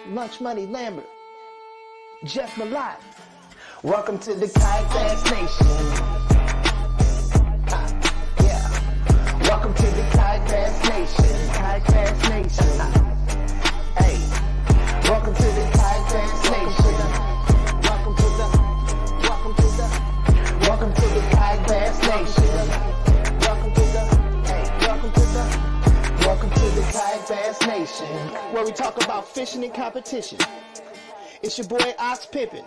Lunch Money Lambert, Jeff Malott. Welcome to the Kayak Bass Nation. Yeah. Welcome to the Kayak Bass Nation. Kayak Bass Nation. Hey. Welcome to the Kayak Bass Nation. Welcome to the Kayak Bass Nation. Welcome to the Kayak Bass Nation, where we talk about fishing and competition. It's your boy Ox Pippin,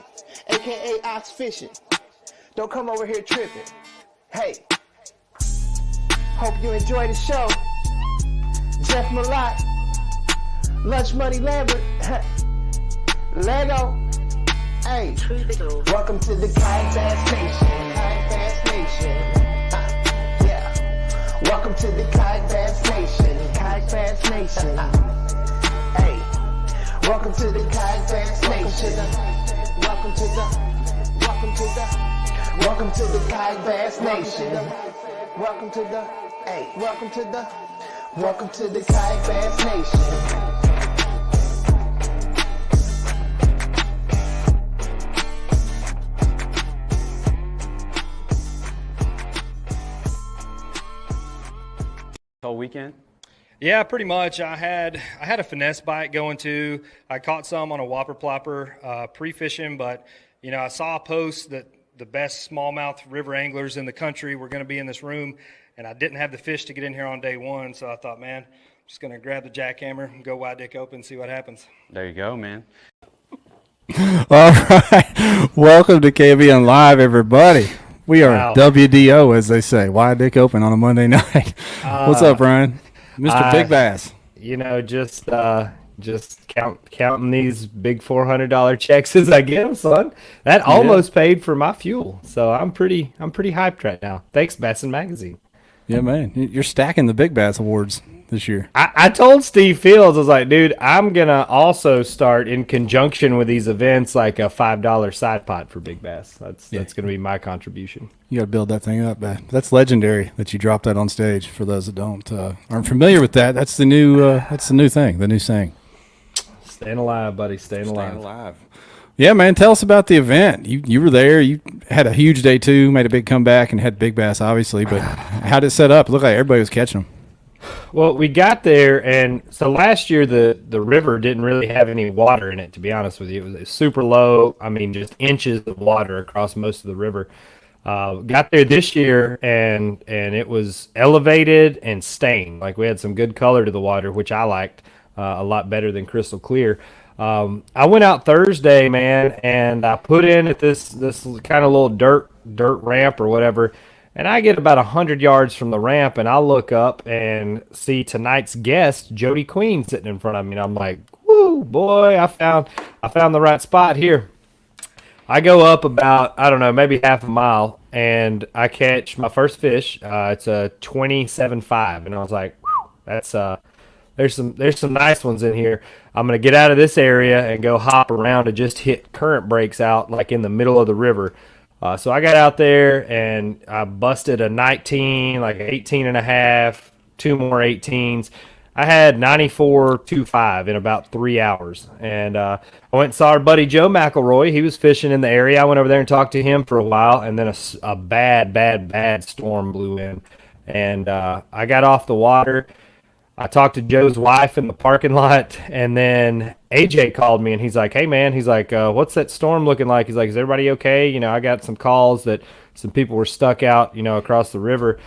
aka Ox Fishing. Don't come over here tripping. Hey, hope you enjoy the show. Jeff Malott, Lunch Money Lambert, Lego. Hey, welcome to the Kayak Bass Nation. Kayak Bass Nation. Yeah. Welcome to the Kayak Bass Nation. Kayak Bass Nation. Hey. Welcome to the Kayak Bass Nation. Welcome to the Kayak Bass Nation. Welcome to the Kayak Bass Nation. Whole weekend? Yeah, pretty much. I had a finesse bite going too. I caught some on a whopper plopper pre-fishing, but I saw a post that the best smallmouth river anglers in the country were going to be in this room, and I didn't have the fish to get in here on day one, so I thought, man, I'm just going to grab the jackhammer and go wide dick open and see what happens. There you go, man. All right. Welcome to KBN Live, everybody. We are Wow. WDO, as they say, wide dick open on a Monday night. What's up, Ryan? Mr. Big Bass. Just counting these big $400 checks as I get them, son. That almost paid for my fuel, so I'm pretty hyped right now. Thanks, Bassin Magazine. Yeah, man. You're stacking the Big Bass Awards this year. I told Steve Fields, I was like, dude, I'm gonna also start in conjunction with these events like a $5 side pot for Big Bass. That's gonna be my contribution. You got to build that thing up, man. That's legendary that you dropped that on stage. For those that aren't familiar with that, that's the new thing, the new saying. Staying alive, buddy. Staying alive. Yeah, man. Tell us about the event. You were there. You had a huge day too. Made a big comeback and had big bass, obviously. But how did it set up? It looked like everybody was catching them. Well, we got there, and so last year the river didn't really have any water in it, to be honest with you. It was super low. I mean, just inches of water across most of the river. Got there this year, and it was elevated and stained. Like, we had some good color to the water, which I liked a lot better than crystal clear. I went out Thursday, man, and I put in at this kind of little dirt ramp or whatever, and I get about 100 yards from the ramp, and I look up and see tonight's guest, Jody Queen, sitting in front of me, and I'm like, woo, boy, I found the right spot here. I go up about, I don't know, maybe half a mile, and I catch my first fish. It's a 27.5, and I was like, that's there's some nice ones in here. I'm gonna get out of this area and go hop around and just hit current breaks out like in the middle of the river. So I got out there and I busted a 19, like 18 and a half, two more 18s. I had 94.25 in about 3 hours. And I went and saw our buddy Joe McElroy. He was fishing in the area. I went over there and talked to him for a while, and then a bad storm blew in. And I got off the water. I talked to Joe's wife in the parking lot, and then AJ called me, and he's like, hey, man, he's like, what's that storm looking like? He's like, is everybody okay? I got some calls that some people were stuck out, across the river.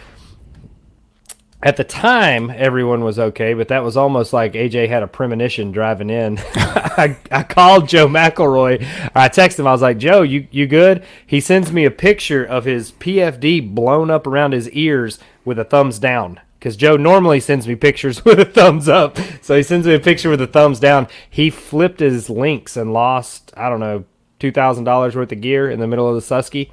At the time, everyone was okay, but that was almost like AJ had a premonition driving in. I called Joe McElroy. I texted him. I was like, Joe, you good? He sends me a picture of his PFD blown up around his ears with a thumbs down. Because Joe normally sends me pictures with a thumbs up. So he sends me a picture with a thumbs down. He flipped his links and lost, I don't know, $2,000 worth of gear in the middle of the Susky.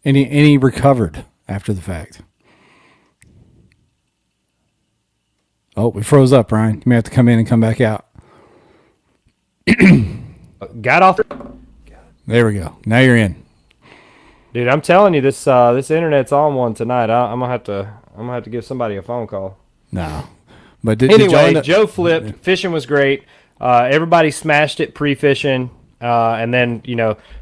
And he recovered after the fact. Oh, we froze up, Ryan. You may have to come in and come back out. Got off. There we go. Now you're in. Dude, I'm telling you, this internet's on one tonight. I'm gonna have to give somebody a phone call. No, But did Anyway, you Joe flipped. Fishing was great. Everybody smashed it pre-fishing. And then,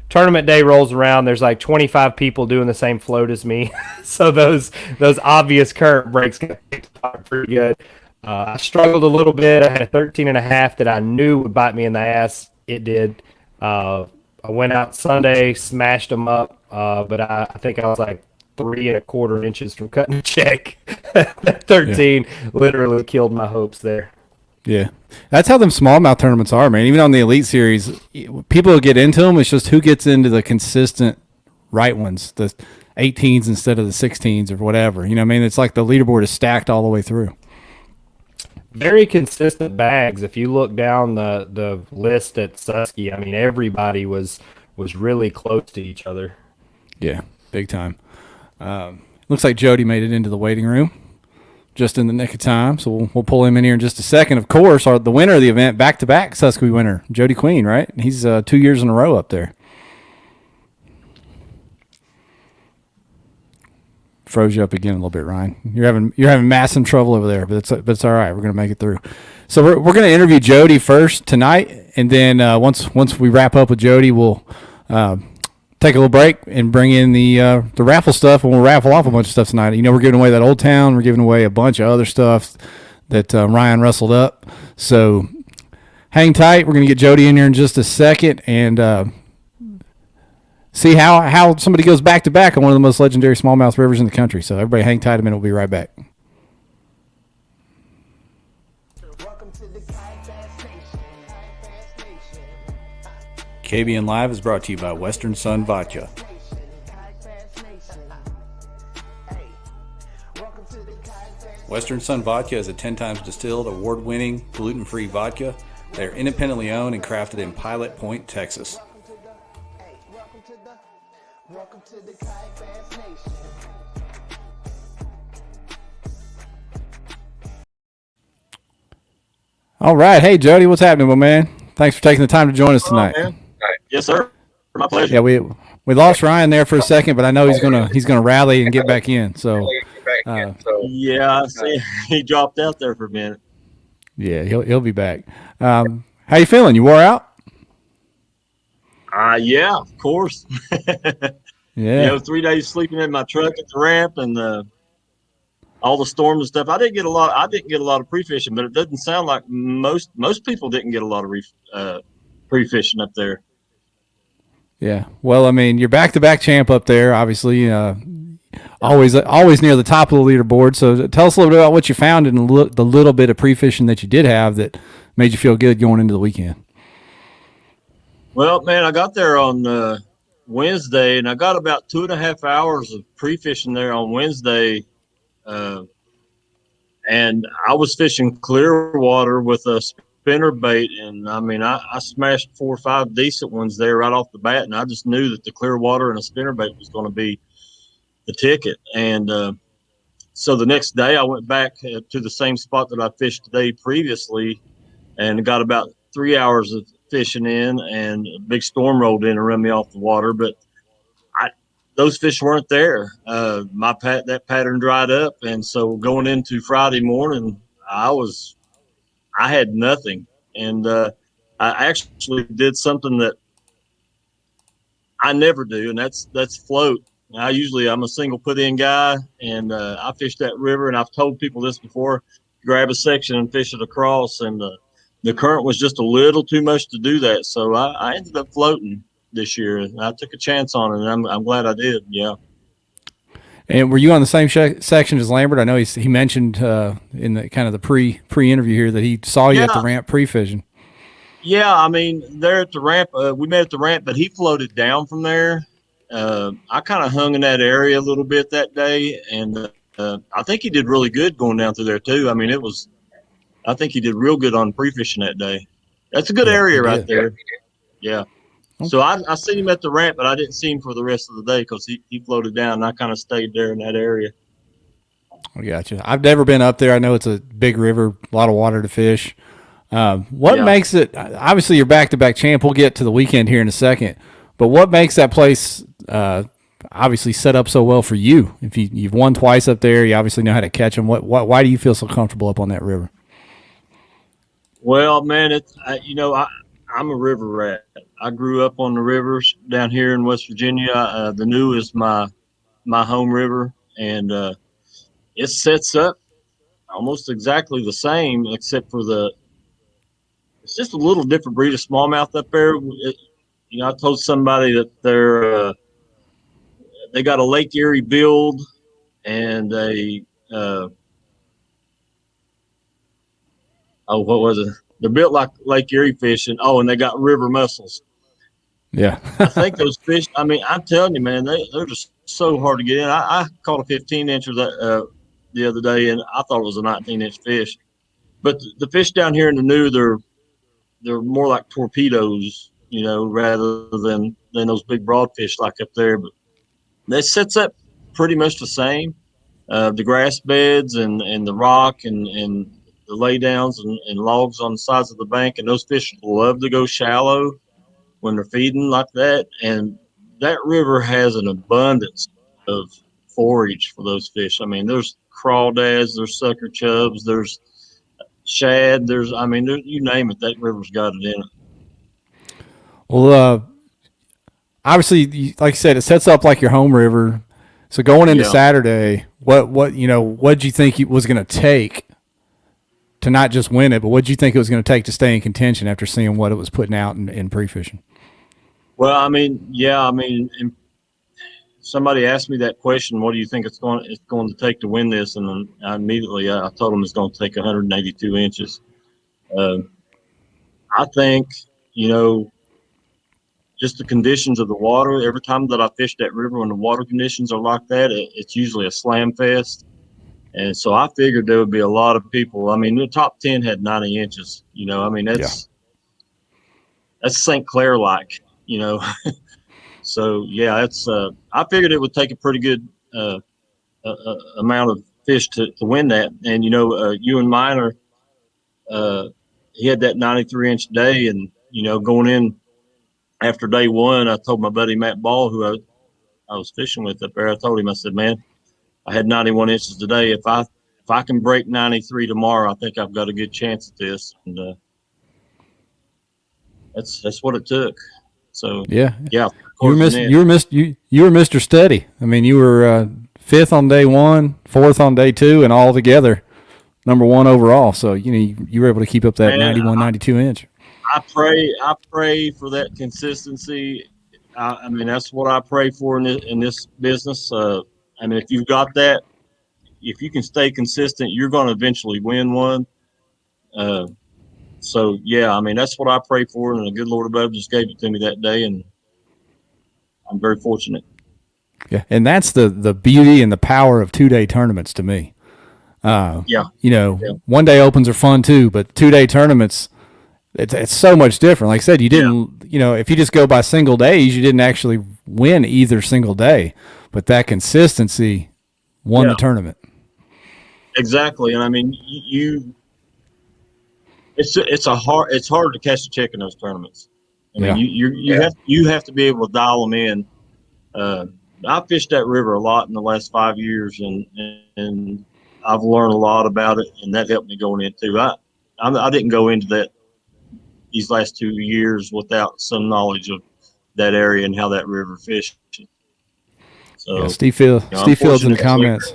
tournament day rolls around. There's like 25 people doing the same float as me. So those obvious current breaks got picked apart pretty good. I struggled a little bit. I had a 13.5 that I knew would bite me in the ass. It did. I went out Sunday, smashed them up. But I think I was like 3.25 inches from cutting a check. That 13 literally killed my hopes there. Yeah, that's how them smallmouth tournaments are, man. Even on the Elite Series, people get into them. It's just who gets into the consistent right ones, the 18s instead of the 16s or whatever. You know what I mean? It's like the leaderboard is stacked all the way through. Very consistent bags. If you look down the list at Susky, I mean, everybody was really close to each other. Yeah, big time. Looks like Jody made it into the waiting room just in the nick of time, so we'll pull him in here in just a second. Of course, the winner of the event, back-to-back Susky winner, Jody Queen, right? He's 2 years in a row up there. Froze you up again a little bit, Ryan. You're having massive trouble over there, but it's all right. We're gonna make it through. So we're gonna interview Jody first tonight, and then once we wrap up with Jody, we'll take a little break and bring in the raffle stuff, and we'll raffle off a bunch of stuff tonight. We're giving away that Old Town. We're giving away a bunch of other stuff that Ryan wrestled up. So hang tight. We're going to get Jody in here in just a second and see how somebody goes back-to-back on one of the most legendary smallmouth rivers in the country. So everybody hang tight a minute. We'll be right back. KBN Live is brought to you by Western Sun Vodka. Western Sun Vodka is a 10 times distilled, award-winning, gluten-free vodka. They are independently owned and crafted in Pilot Point, Texas. Welcome to the Kayak Bass Nation. All right. Hey, Jody, what's happening, my man? Thanks for taking the time to join us tonight. Yes, sir. My pleasure. Yeah, we lost Ryan there for a second, but I know he's gonna rally and get back in. So Yeah, I see he dropped out there for a minute. yeah, he'll be back. How you feeling? You wore out? Yeah, of course. Yeah. 3 days sleeping in my truck at the ramp and all the storms and stuff. I didn't get a lot of pre-fishing, but it doesn't sound like most people didn't get a lot of pre-fishing up there. Yeah. Well, I mean, you're back-to-back champ up there, obviously. Always near the top of the leaderboard. So tell us a little bit about what you found in the little bit of pre-fishing that you did have that made you feel good going into the weekend. Well, man, I got there on Wednesday, and I got about 2.5 hours of pre-fishing there on Wednesday. And I was fishing clear water with a spinner bait, and I mean, I smashed 4 or 5 decent ones there right off the bat, and I just knew that the clear water and a spinner bait was going to be the ticket. And so the next day I went back to the same spot that I fished the day previously and got about 3 hours of fishing in, and a big storm rolled in and run me off the water, but those fish weren't there. That pattern dried up, and so going into Friday morning, I had nothing, and I actually did something that I never do, and that's float. I'm a single put-in guy, and I fish that river, and I've told people this before: grab a section and fish it across, and the current was just a little too much to do that, so I ended up floating this year, and I took a chance on it, and I'm glad I did. Yeah. And were you on the same section as Lambert? I know he mentioned in the kind of the pre-interview here that he saw you at the ramp pre-fishing. Yeah, I mean, there at the ramp, we met at the ramp, but he floated down from there. I kind of hung in that area a little bit that day, and I think he did really good going down through there too. I mean, I think he did real good on pre-fishing that day. That's a good area right there. Yeah. So I seen him at the ramp, but I didn't see him for the rest of the day because he floated down, and I kind of stayed there in that area. I got you. I've never been up there. I know it's a big river, a lot of water to fish. What makes it – obviously you're back-to-back champ. We'll get to the weekend here in a second. But what makes that place obviously set up so well for you? If you've won twice up there, you obviously know how to catch them. Why do you feel so comfortable up on that river? Well, man, I'm a river rat. I grew up on the rivers down here in West Virginia. The New is my home river, and it sets up almost exactly the same, except for it's just a little different breed of smallmouth up there. I told somebody that they got a Lake Erie build and uh, what was it? They're built like Lake Erie fish, and they got river mussels. Yeah. I think those fish. I mean, I'm telling you, man, they're just so hard to get in. I caught a 15-incher the other day, and I thought it was a 19-inch fish. But the fish down here in the New, they're more like torpedoes, rather than those big broad fish like up there. But it sets up pretty much the same. The grass beds and the rock and the laydowns and logs on the sides of the bank, and those fish love to go shallow when they're feeding like that. And that river has an abundance of forage for those fish. I mean, there's crawdads, there's sucker chubs, there's shad, you name it, that river's got it in it. Well, obviously, like I said, it sets up like your home river. So going into Saturday, what did you think it was going to take to not just win it, but what did you think it was going to take to stay in contention after seeing what it was putting out in pre-fishing? Well, somebody asked me that question, what do you think it's going to take to win this? And I immediately I told them it's going to take 182 inches. I think, just the conditions of the water. Every time that I fish that river, when the water conditions are like that, it's usually a slam fest. And so I figured there would be a lot of people. I mean, the top 10 had 90 inches. That's St. Clair like, So it's. I figured it would take a pretty good amount of fish to win that. And you and Miner, he had that 93-inch day, and going in after day one, I told my buddy Matt Ball, who I was fishing with up there. I told him, I said, man, I had 91 inches today. If I can break 93 tomorrow, I think I've got a good chance at this. And that's what it took. So yeah. You were Mr. Steady. I mean, you were fifth on day one, fourth on day two, and all together number one overall. So you were able to keep up that 91, 92 inch. I pray for that consistency. That's what I pray for in this business. If you've got that, if you can stay consistent, you're going to eventually win one. That's what I pray for, and the good Lord above just gave it to me that day, and I'm very fortunate. Yeah, and that's the beauty and the power of 2-day tournaments to me. One day opens are fun too, but 2-day tournaments, it's so much different. Like I said, you didn't, if you just go by single days, you didn't actually win either single day, but that consistency won the tournament. Exactly, and it's hard to catch a check in those tournaments. You have to be able to dial them in. I fished that river a lot in the last 5 years, and I've learned a lot about it, and that helped me going into. I didn't go into that these last 2 years without some knowledge of that area and how that river fished. So Steve Fields in the comments.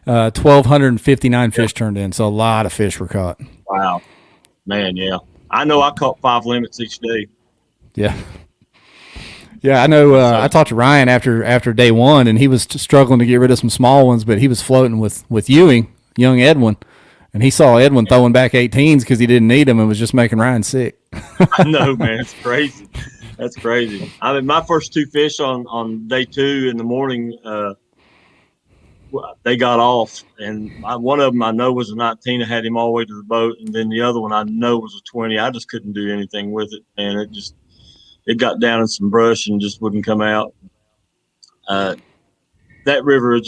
1,259 fish turned in, so a lot of fish were caught. Wow, man, yeah. I know I caught 5 limits each day. Yeah. Yeah, I know. I talked to Ryan after day one, and he was struggling to get rid of some small ones, but he was floating with young Edwin, and he saw Edwin throwing back 18s because he didn't need them and was just making Ryan sick. I know, man. It's crazy. That's crazy. My first 2 fish on day 2 in the morning, they got off, and one of them I know was a 19. I had him all the way to the boat, and then the other one I know was a 20. I just couldn't do anything with it, and it got down in some brush and just wouldn't come out. That river it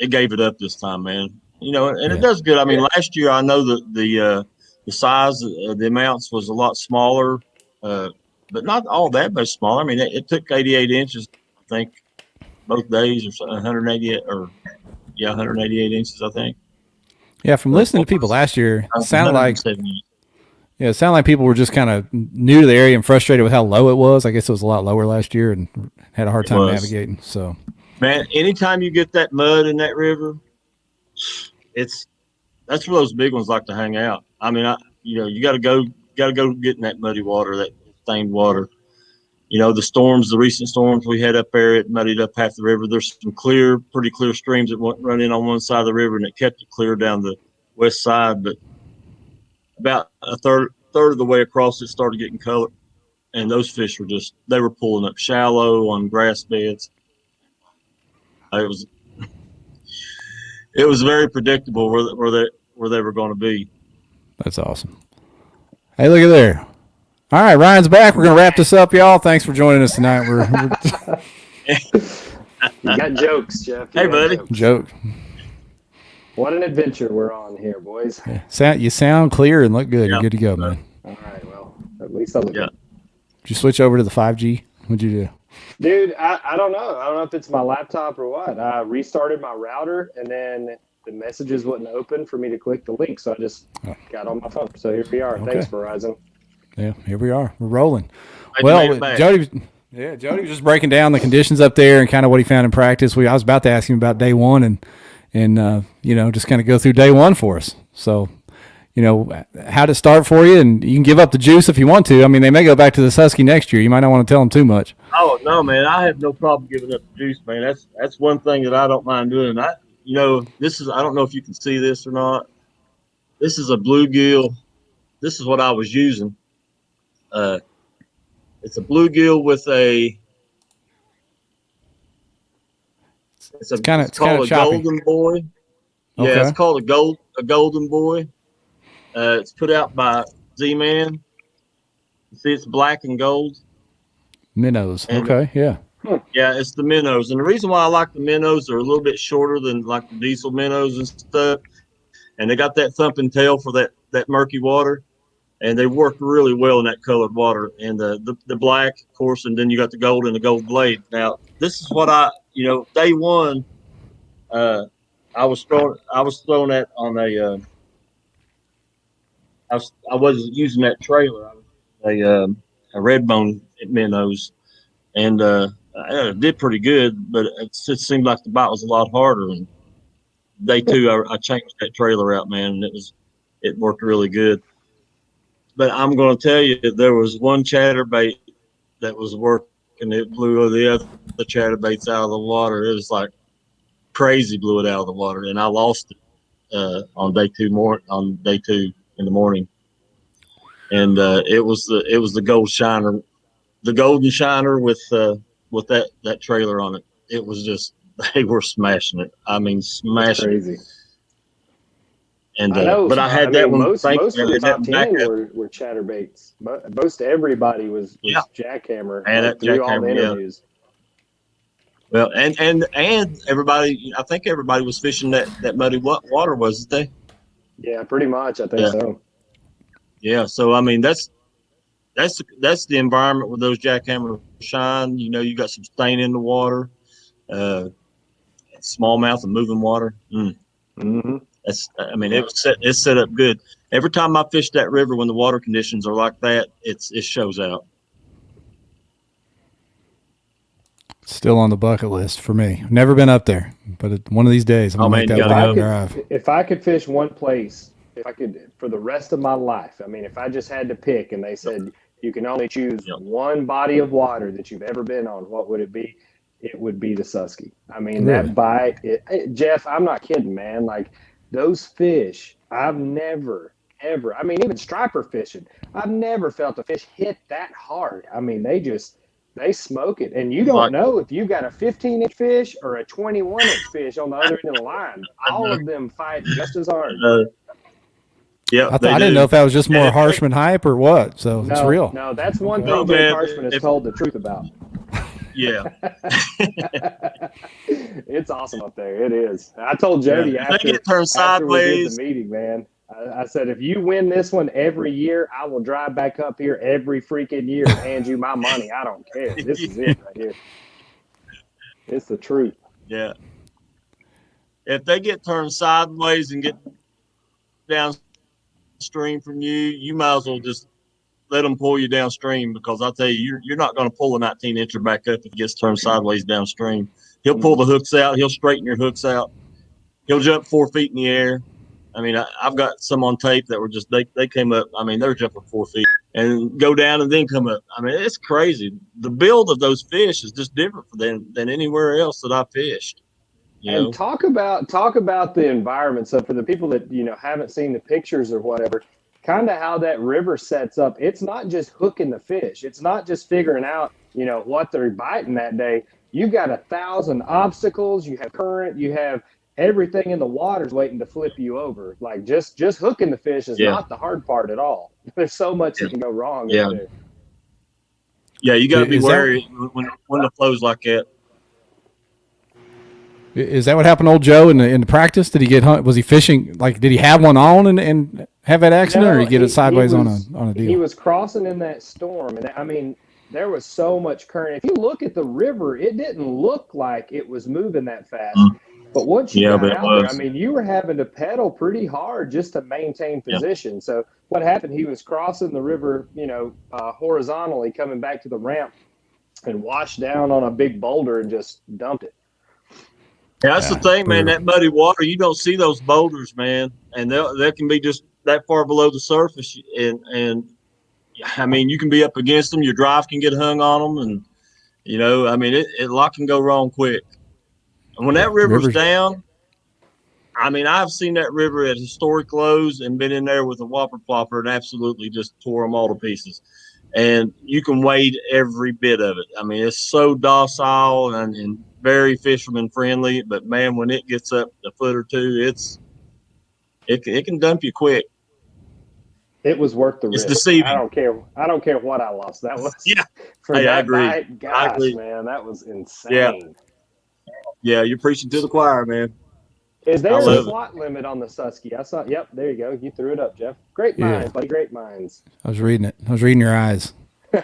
gave it up this time, man. It does good. Last year I know that the size, the amounts was a lot smaller, but not all that much smaller. It took 88 inches, I think, both days, or 188 inches, I think. Yeah, from listening to people last year, it sounded like people were just kind of new to the area and frustrated with how low it was. I guess it was a lot lower last year and had a hard time navigating. So, man, anytime you get that mud in that river, that's where those big ones like to hang out. I mean, you got to go get in that muddy water, that stained water. The recent storms we had up there, it muddied up half the river. There's some pretty clear streams that run in on one side of the river, and it kept it clear down the west side. But about a third of the way across, it started getting color, and those fish they were pulling up shallow on grass beds. It was very predictable where they were going to be. That's awesome. Hey, look at there. All right, Ryan's back. We're going to wrap this up, y'all. Thanks for joining us tonight. You got jokes, Jeff. Hey, buddy. Joke. What an adventure we're on here, boys. Yeah. You sound clear and look good. You're good to go, man. All right, well, at least I look good. Did you switch over to the 5G? What'd you do? Dude, I don't know. I don't know if it's my laptop or what. I restarted my router, and then the messages wouldn't open for me to click the link, so I just got on my phone. So here we are. Okay. Thanks, Verizon. Yeah, here we are. We're rolling. Well, Jody was just breaking down the conditions up there and kind of what he found in practice. I was about to ask him about day one and just kind of go through day one for us. So, how to start for you, and you can give up the juice if you want to. I mean, they may go back to the Susky next year. You might not want to tell them too much. Oh no, man! I have no problem giving up the juice, man. That's one thing that I don't mind doing. This is, I don't know if you can see this or not. This is a bluegill. This is what I was using. It's a bluegill with it's called a golden boy. Yeah, okay. It's called a golden boy. It's put out by Z-Man. You see, it's black and gold. Minnows. Okay, yeah. Yeah, it's the minnows. And the reason why I like the minnows, they're a little bit shorter than like the diesel minnows and stuff. And they got that thumping tail for that murky water. And they work really well in that colored water. And the black, of course, and then you got the gold and the gold blade. Now, this is what day one, I was throwing that on I wasn't using that trailer. I was a red bone minnows. And it did pretty good, but it just seemed like the bite was a lot harder. And day two, I changed that trailer out, man, and it worked really good. But I'm going to tell you, there was one chatterbait that was working. It blew the other chatterbaits out of the water. It was like crazy, blew it out of the water, and I lost it on day two in the morning. And it was the gold shiner, the golden shiner with that trailer on it. It was just, they were smashing it. I mean, smashing it. Crazy. And but I had that one. Most of the top 10 were chatterbaits. Most everybody was jackhammer. And that jackhammer, interviews. Well, and everybody, I think everybody was fishing that muddy water, wasn't they? Yeah, pretty much. I think so. Yeah, so I mean that's the environment where those jackhammer shine. You got some stain in the water, smallmouth and moving water. Mm-hmm. It's set up good. Every time I fish that river, when the water conditions are like that, it shows out. Still on the bucket list for me. Never been up there, but one of these days I'm gonna make that long drive. If I could fish one place, if I could for the rest of my life, I mean, if I just had to pick and they said you can only choose one body of water that you've ever been on, what would it be? It would be the Susky. I mean, that bite, Jeff, I'm not kidding, man. Like those fish, I've never, ever, I mean, even striper fishing, I've never felt a fish hit that hard. I mean, they smoke it. And you don't know if you got a 15-inch fish or a 21-inch fish on the other end of the line. All of them fight just as hard. Yeah, I didn't know if that was just more Harshman hype or what. So it's real. No, that's one thing Jay Harshman has told the truth about. Yeah. It's awesome up there. It is. I told Jody after we did the meeting, man, I said, if you win this one every year, I will drive back up here every freaking year and hand you my money. I don't care. This is it right here. It's the truth. Yeah. If they get turned sideways and get downstream from you, you might as well just let them pull you downstream, because I'll tell you, you're not going to pull a 19-incher back up if it gets turned sideways downstream. He'll pull the hooks out. He'll straighten your hooks out. He'll jump 4 feet in the air. I mean, I've got some on tape that were just, they came up. I mean, they're jumping 4 feet and go down and then come up. I mean, it's crazy. The build of those fish is just different than anywhere else that I fished. You know? Talk about the environment. So for the people that, haven't seen the pictures or whatever, kind of how that river sets up. It's not just hooking the fish. It's not just figuring out, what they're biting that day. You've got 1,000 obstacles. You have current. You have everything in the water's waiting to flip you over. Like just hooking the fish is not the hard part at all. There's so much that can go wrong. Yeah. There. Yeah, you got to be wary when the flow's like that. Is that what happened to old Joe in the practice? Did he get hunt? Was he fishing? Like, did he have one on and have that accident, or did he get it sideways on a deal? He was crossing in that storm, and I mean, there was so much current. If you look at the river, it didn't look like it was moving that fast. But once you got out there, I mean, you were having to pedal pretty hard just to maintain position. Yeah. So what happened? He was crossing the river, horizontally, coming back to the ramp, and washed down on a big boulder and just dumped it. Yeah, that's the thing, man. That muddy water, you don't see those boulders, man, and they can be just that far below the surface, and I mean, you can be up against them. Your drive can get hung on them, and I mean, a lot can go wrong quick. And when that river's down, I mean, I've seen that river at historic lows and been in there with a whopper plopper and absolutely just tore them all to pieces. And you can wade every bit of it. I mean, it's so docile and very fisherman friendly, but man, when it gets up a foot or two, it can dump you quick. It was worth the risk. It's deceiving. I don't care what I lost. That was I agree. Night, gosh, I agree. Man, that was insane. Yeah, you're preaching to the choir, man. Is there a slot limit on the Susky? I saw. Yep, there you go. You threw it up, Jeff. Great minds, buddy. Great minds. I was reading it. I was reading your eyes. Do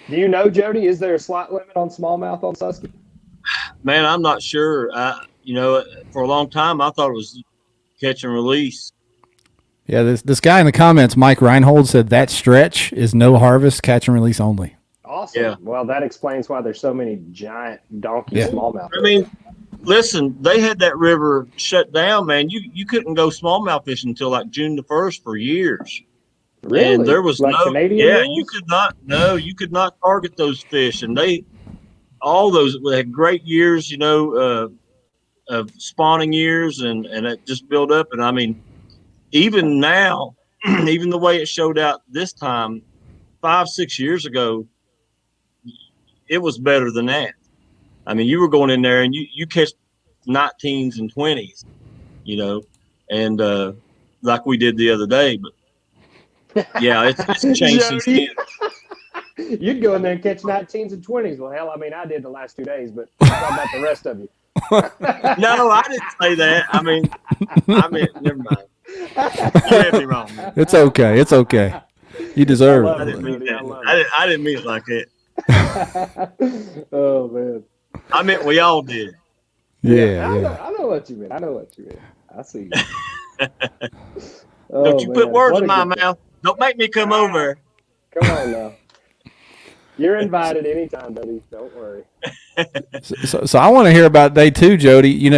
you know, Jody? Is there a slot limit on smallmouth on Susky? Man, I'm not sure. For a long time, I thought it was catch and release. Yeah, this guy in the comments, Mike Reinhold, said that stretch is no harvest, catch and release only. Awesome. Yeah. Well, that explains why there's so many giant donkey smallmouth. I mean, listen, they had that river shut down, man. You couldn't go smallmouth fishing until like June the 1st for years. Really? And there was like no Canadian rules? you could not target those fish, and they had great years, of spawning years, and it just built up. And I mean, even now, even the way it showed out this time, 5-6 years ago, it was better than that. I mean, you were going in there and you catch 19s and 20s, and like we did the other day. But yeah, it's changed since then. You'd go in there and catch 19s and 20s. Well, hell, I mean, I did the last 2 days, but how about the rest of you? No, I didn't say that. I mean, never mind. You had me wrong, man. It's okay. It's okay. You deserve it. I didn't mean that. I didn't mean it like that. Oh, man. I meant we all did. Yeah. I know what you mean. I see you. Don't you put words in my mouth. Don't make me come over. Come on now. You're invited anytime, buddy. Don't worry. So I want to hear about day 2, Jody.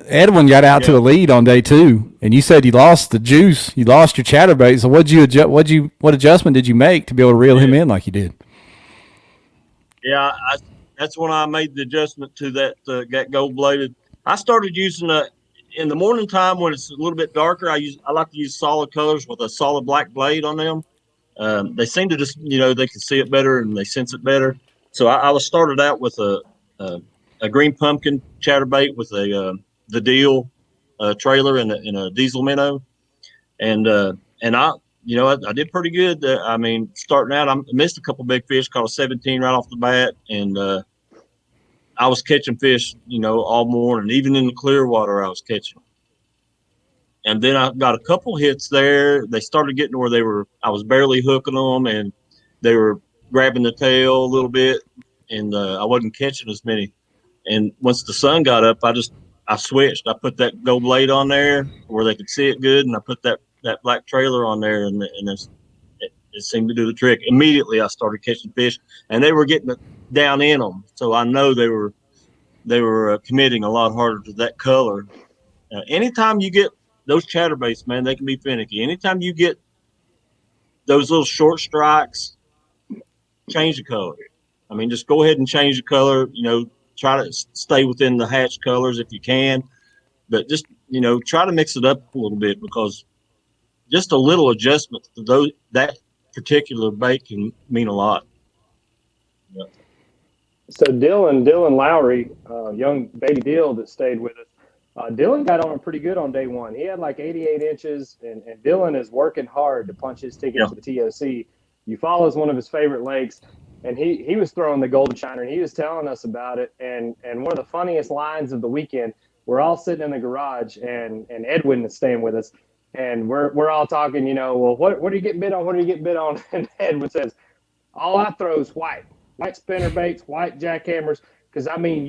Edwin got out to a lead on day 2, and you said you lost the juice. You lost your chatterbait. So what adjustment did you make to be able to reel him in like you did? Yeah, that's when I made the adjustment to that gold bladed. I started using in the morning time when it's a little bit darker. I like to use solid colors with a solid black blade on them. They seem to just, they can see it better and they sense it better. So I was started out with a green pumpkin chatterbait with the deal trailer and a diesel minnow, and I did pretty good. I mean, starting out, I missed a couple big fish, caught a 17 right off the bat, and I was catching fish, all morning. Even in the clear water, I was catching them. And then I got a couple hits there. They started getting to where I was barely hooking them, and they were grabbing the tail a little bit, and I wasn't catching as many. And once the sun got up, I just I switched. I put that gold blade on there where they could see it good, and I put that black trailer on there, and it seemed to do the trick. Immediately, I started catching fish, and they were getting down in them. So I know they were committing a lot harder to that color. Anytime you get those chatterbaits, man, they can be finicky. Anytime you get those little short strikes, change the color. I mean, just go ahead and change the color. Try to stay within the hatch colors if you can, but just try to mix it up a little bit, because just a little adjustment to that particular bait can mean a lot. Yeah. So Dylan Lowry, young baby Dill that stayed with us, Dylan got on pretty good on day one. He had like 88 inches, and Dylan is working hard to punch his ticket to the TOC. Eufaula is one of his favorite lakes, and he was throwing the golden shiner, and he was telling us about it. And one of the funniest lines of the weekend, we're all sitting in the garage, and Edwin is staying with us, and we're all talking, well, what do you get bit on? What do you get bit on? And Edwin says, all I throw is white spinner baits, white jackhammers, because I mean,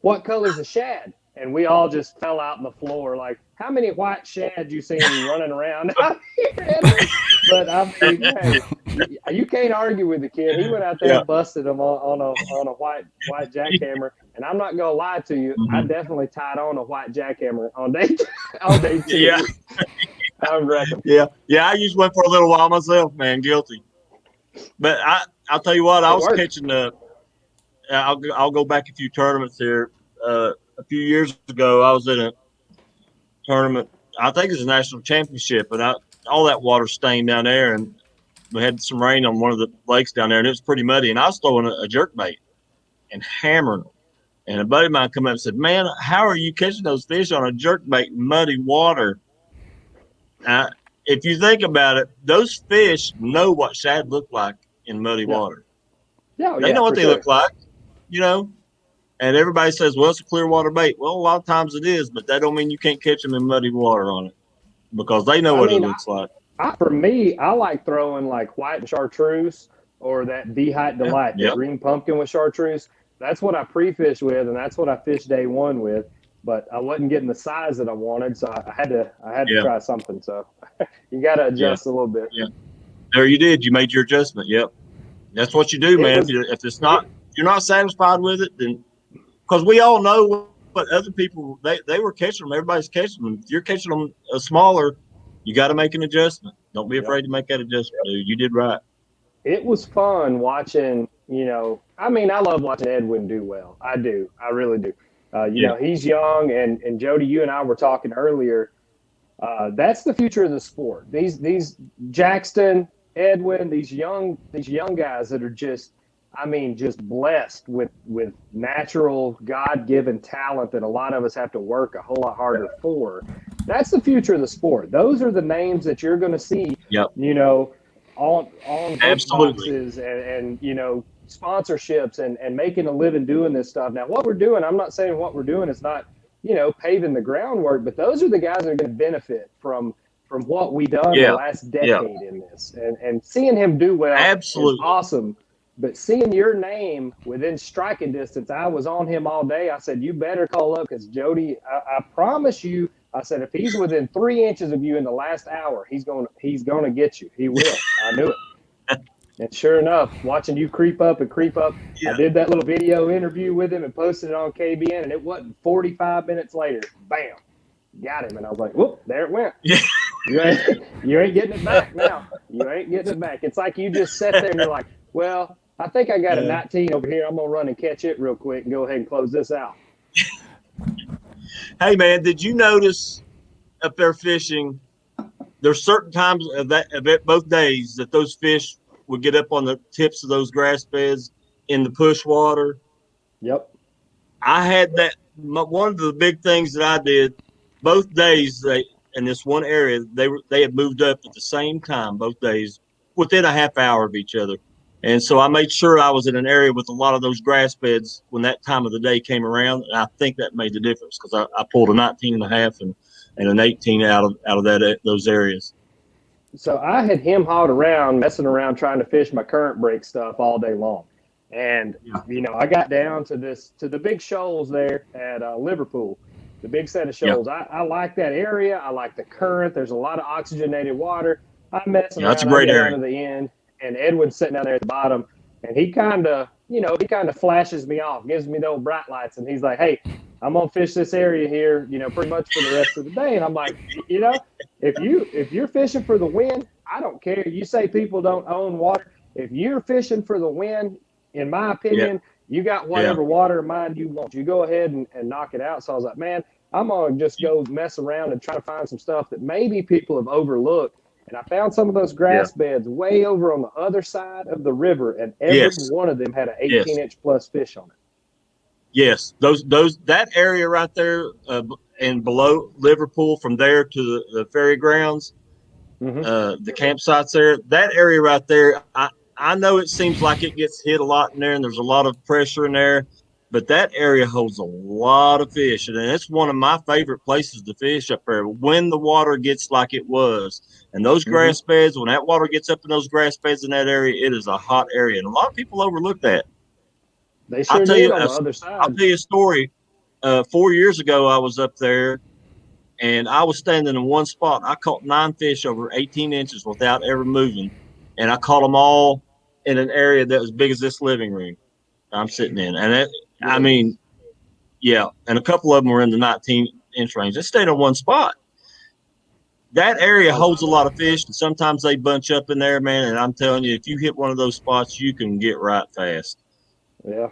what color's a shad? And we all just fell out on the floor like, how many white shads you seen running around out here? But I mean, hey, you can't argue with the kid. He went out there and busted him on a white jackhammer. And I'm not gonna lie to you, I definitely tied on a white jackhammer on day two. Yeah. I reckon. Yeah. I used one for a little while myself, man. Guilty. But I'll tell you what, I was catching I'll go back a few tournaments here. A few years ago, I was in a tournament. I think it was a national championship, and all that water stained down there, and we had some rain on one of the lakes down there, and it was pretty muddy. And I was throwing a jerkbait and hammering them. And a buddy of mine come up and said, "Man, how are you catching those fish on a jerkbait in muddy water?" If you think about it, those fish know what shad look like in muddy water. Yeah, they know what they look like, And everybody says, well, it's a clear water bait. Well, a lot of times it is, but that don't mean you can't catch them in muddy water on it, because they know what it looks like. For me, I like throwing like white and chartreuse, or that D-Height Delight, that green pumpkin with chartreuse. That's what I pre-fished with, and that's what I fished day one with. But I wasn't getting the size that I wanted, so I had to try something. So you got to adjust a little bit. Yeah, there you did. You made your adjustment. Yep, that's what you do, man. If it's not, you're not satisfied with it, then. Because we all know what other people, they were catching them. Everybody's catching them. If you're catching them smaller, you got to make an adjustment. Don't be afraid to make that adjustment, dude. You did right. It was fun watching, I mean, I love watching Edwin do well. I do. I really do. He's young, and Jody, you and I were talking earlier. That's the future of the sport. These Jackson, Edwin, these young guys that are just blessed with natural God-given talent that a lot of us have to work a whole lot harder for. That's the future of the sport. Those are the names that you're going to see, on boxes and sponsorships and making a living doing this stuff. Now, what we're doing, I'm not saying what we're doing is not, paving the groundwork, but those are the guys that are going to benefit from what we done the last decade in this. And seeing him do well is awesome. But seeing your name within striking distance, I was on him all day. I said, you better call up, because Jody, I promise you, I said, if he's within 3 inches of you in the last hour, he's going to get you. He will. I knew it. And sure enough, watching you creep up, I did that little video interview with him and posted it on KBN, and it wasn't 45 minutes later, bam, got him. And I was like, whoop, there it went. Yeah. You ain't getting it back now. You ain't getting it back. It's like you just sat there and you're like, well, I think I got a 19 over here. I'm going to run and catch it real quick and go ahead and close this out. Hey, man, did you notice up there fishing, there's certain times of both days that those fish would get up on the tips of those grass beds in the push water? Yep. I had that. One of the big things that I did both days, in this one area, they had moved up at the same time both days, within a half hour of each other. And so I made sure I was in an area with a lot of those grass beds when that time of the day came around. And I think that made the difference, because I pulled a 19.5 and an 18 out of those areas. So I had him hauled around, messing around, trying to fish my current break stuff all day long. And, I got down to the big shoals there at Liverpool. the big set of shoals. Yep. I like that area. I like the current. There's a lot of oxygenated water. I'm messing around. That's a great area. Down to the end, and Edwin's sitting down there at the bottom, and he kind of flashes me off, gives me the old bright lights, and he's like, "Hey, I'm gonna fish this area here, pretty much for the rest of the day." And I'm like, if you're fishing for the win, I don't care. You say people don't own water. If you're fishing for the win, in my opinion, you got whatever water in mind you want. You go ahead and knock it out. So I was like, man, I'm going to just go mess around and try to find some stuff that maybe people have overlooked. And I found some of those grass beds way over on the other side of the river, and every one of them had an 18-inch plus fish on it. Yes, that area right there and below Liverpool, from there to the ferry grounds, the campsites there, that area right there, I know it seems like it gets hit a lot in there and there's a lot of pressure in there, but that area holds a lot of fish. And it's one of my favorite places to fish up there when the water gets like it was. And those grass beds, when that water gets up in those grass beds in that area, it is a hot area. And a lot of people overlook that. They sure do on the other side. I'll tell you a story. 4 years ago, I was up there, and I was standing in one spot. I caught 9 fish over 18 inches without ever moving, and I caught them all in an area that was big as this living room I'm sitting in. And and a couple of them were in the 19-inch range. They stayed on one spot. That area holds a lot of fish, and sometimes they bunch up in there, man. And I'm telling you, if you hit one of those spots, you can get right fast. Yeah,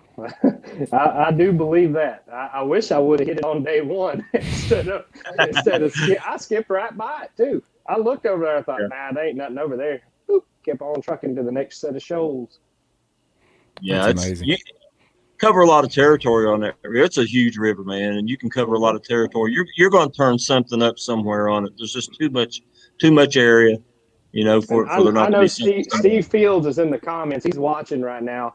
I do believe that. I wish I would have hit it on day one instead of I skipped right by it too. I looked over there, I thought, there ain't nothing over there. Boop, kept on trucking to the next set of shoals. Yeah, it's amazing. You cover a lot of territory on that river. It's a huge river, man, and you can cover a lot of territory. You're going to turn something up somewhere on it. There's just too much area, for there not to be. Steve Fields is in the comments. He's watching right now.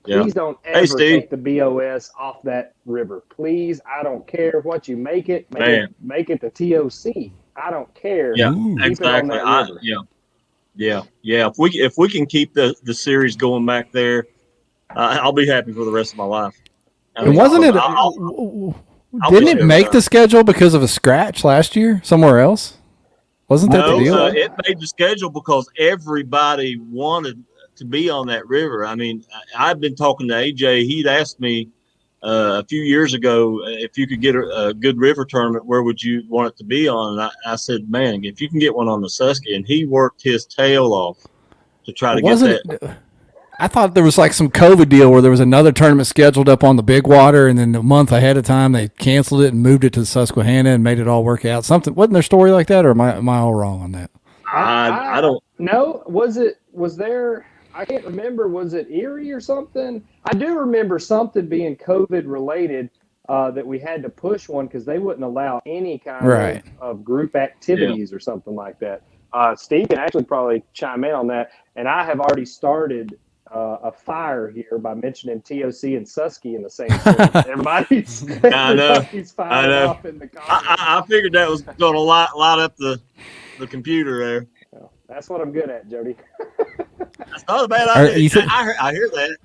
Please don't ever take the BOS off that river. Please, I don't care what you make it. Make it the TOC. I don't care. Yeah, exactly. If we can keep the series going back there, I'll be happy for the rest of my life. And wasn't it? Didn't it make the schedule because of a scratch last year somewhere else? Wasn't that the deal? It made the schedule because everybody wanted to be on that river. I mean, I've been talking to AJ. He'd asked me a few years ago if you could get a good river tournament, where would you want it to be on? And I said, man, if you can get one on the Susky. And he worked his tail off to try to get that. I thought there was like some COVID deal where there was another tournament scheduled up on the Big Water, and then a month ahead of time they canceled it and moved it to Susquehanna and made it all work out. Something wasn't there a story like that, or am I all wrong on that? I don't know. Was there? I can't remember. Was it Erie or something? I do remember something being COVID related that we had to push one because they wouldn't allow any kind of group activities or something like that. Steve can actually probably chime in on that. And I have already started a fire here by mentioning TOC and Susky in the same sentence. Everybody's firing off in the comments. I figured that was going to light up the computer there. Well, that's what I'm good at, Jody. That's not a bad idea. I hear that.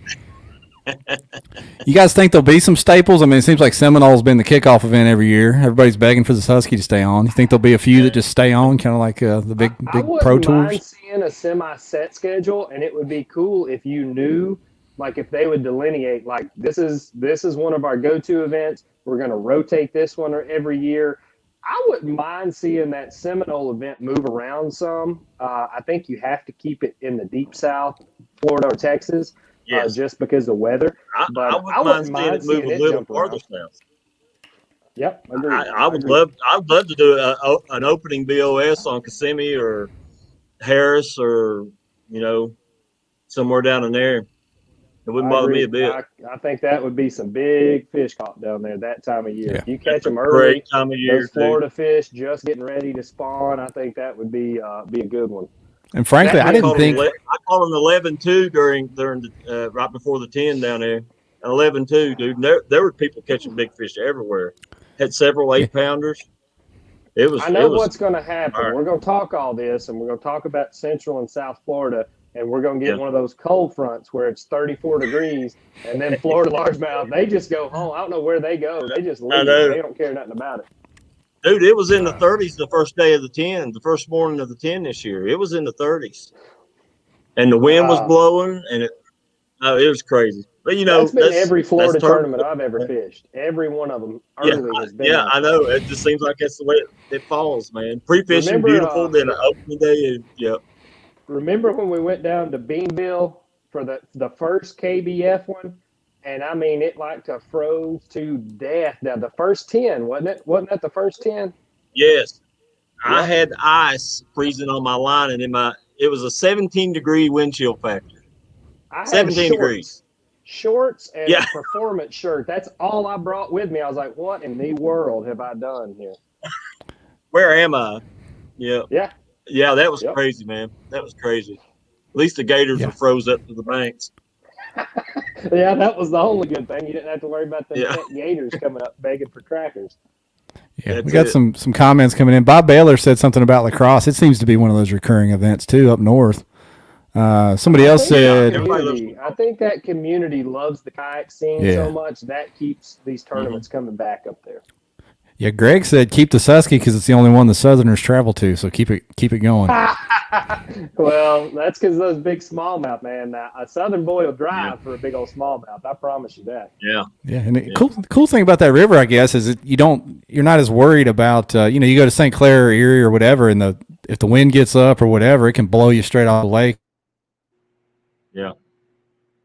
You guys think there'll be some staples? I mean, it seems like Seminole's been the kickoff event every year. Everybody's begging for the Susky to stay on. You think there'll be a few that just stay on, kind of like the big pro tours? I wouldn't mind seeing a semi-set schedule, and it would be cool if you knew, like if they would delineate, like this is one of our go-to events. We're going to rotate this one every year. I wouldn't mind seeing that Seminole event move around some. I think you have to keep it in the deep South, Florida or Texas, just because of weather. But I wouldn't mind seeing it move a little farther south. Yep, agreed. I would love to do an opening BOS on Kissimmee or Harris or somewhere down in there. It wouldn't bother me a bit. I think that would be some big fish caught down there that time of year. Yeah. If you catch them early, great time of year, those Florida fish just getting ready to spawn, I think that would be a good one. And frankly, I didn't think I caught an 11-2 during the right before the 10 down there. An 11-2, dude. There were people catching big fish everywhere. Had several 8-pounders. I know what's going to happen. Right. We're going to talk all this, and we're going to talk about Central and South Florida. and we're going to get one of those cold fronts where it's 34 degrees, and then Florida largemouth, they just go home. I don't know where they go. They just leave. They don't care nothing about it. Dude, it was in the 30s the first day of the 10, the first morning of the 10 this year. It was in the 30s. And the wind was blowing, and it was crazy. But, you know, that's been every Florida tournament I've ever fished. Every one of them early has been. Yeah, I know. It just seems like that's the way it falls, man. Pre-fishing, beautiful, then an opening day. Remember when we went down to Beanville for the first KBF one? And, I mean, it like to froze to death. Now, the first 10, wasn't it? Wasn't that the first 10? Yes. Yep. I had ice freezing on my line, and it was a 17-degree wind chill factor. 17 degrees. Shorts and a performance shirt. That's all I brought with me. I was like, what in the world have I done here? Where am I? Yeah. Yeah. Yeah, that was crazy, man. That was crazy. At least the gators were froze up to the banks. Yeah, that was the only good thing. You didn't have to worry about the gators coming up begging for crackers. Yeah, we got some comments coming in. Bob Baylor said something about lacrosse. It seems to be one of those recurring events too up north. Somebody else said, I think that community loves the kayak scene so much that keeps these tournaments coming back up there. Yeah, Greg said keep the Susky because it's the only one the Southerners travel to. So keep it going. Well, that's because those big smallmouth, man. A Southern boy will drive for a big old smallmouth. I promise you that. Yeah, yeah. And the cool thing about that river, I guess, is that you're not as worried about you go to St. Clair or Erie or whatever, and if the wind gets up or whatever, it can blow you straight off the lake.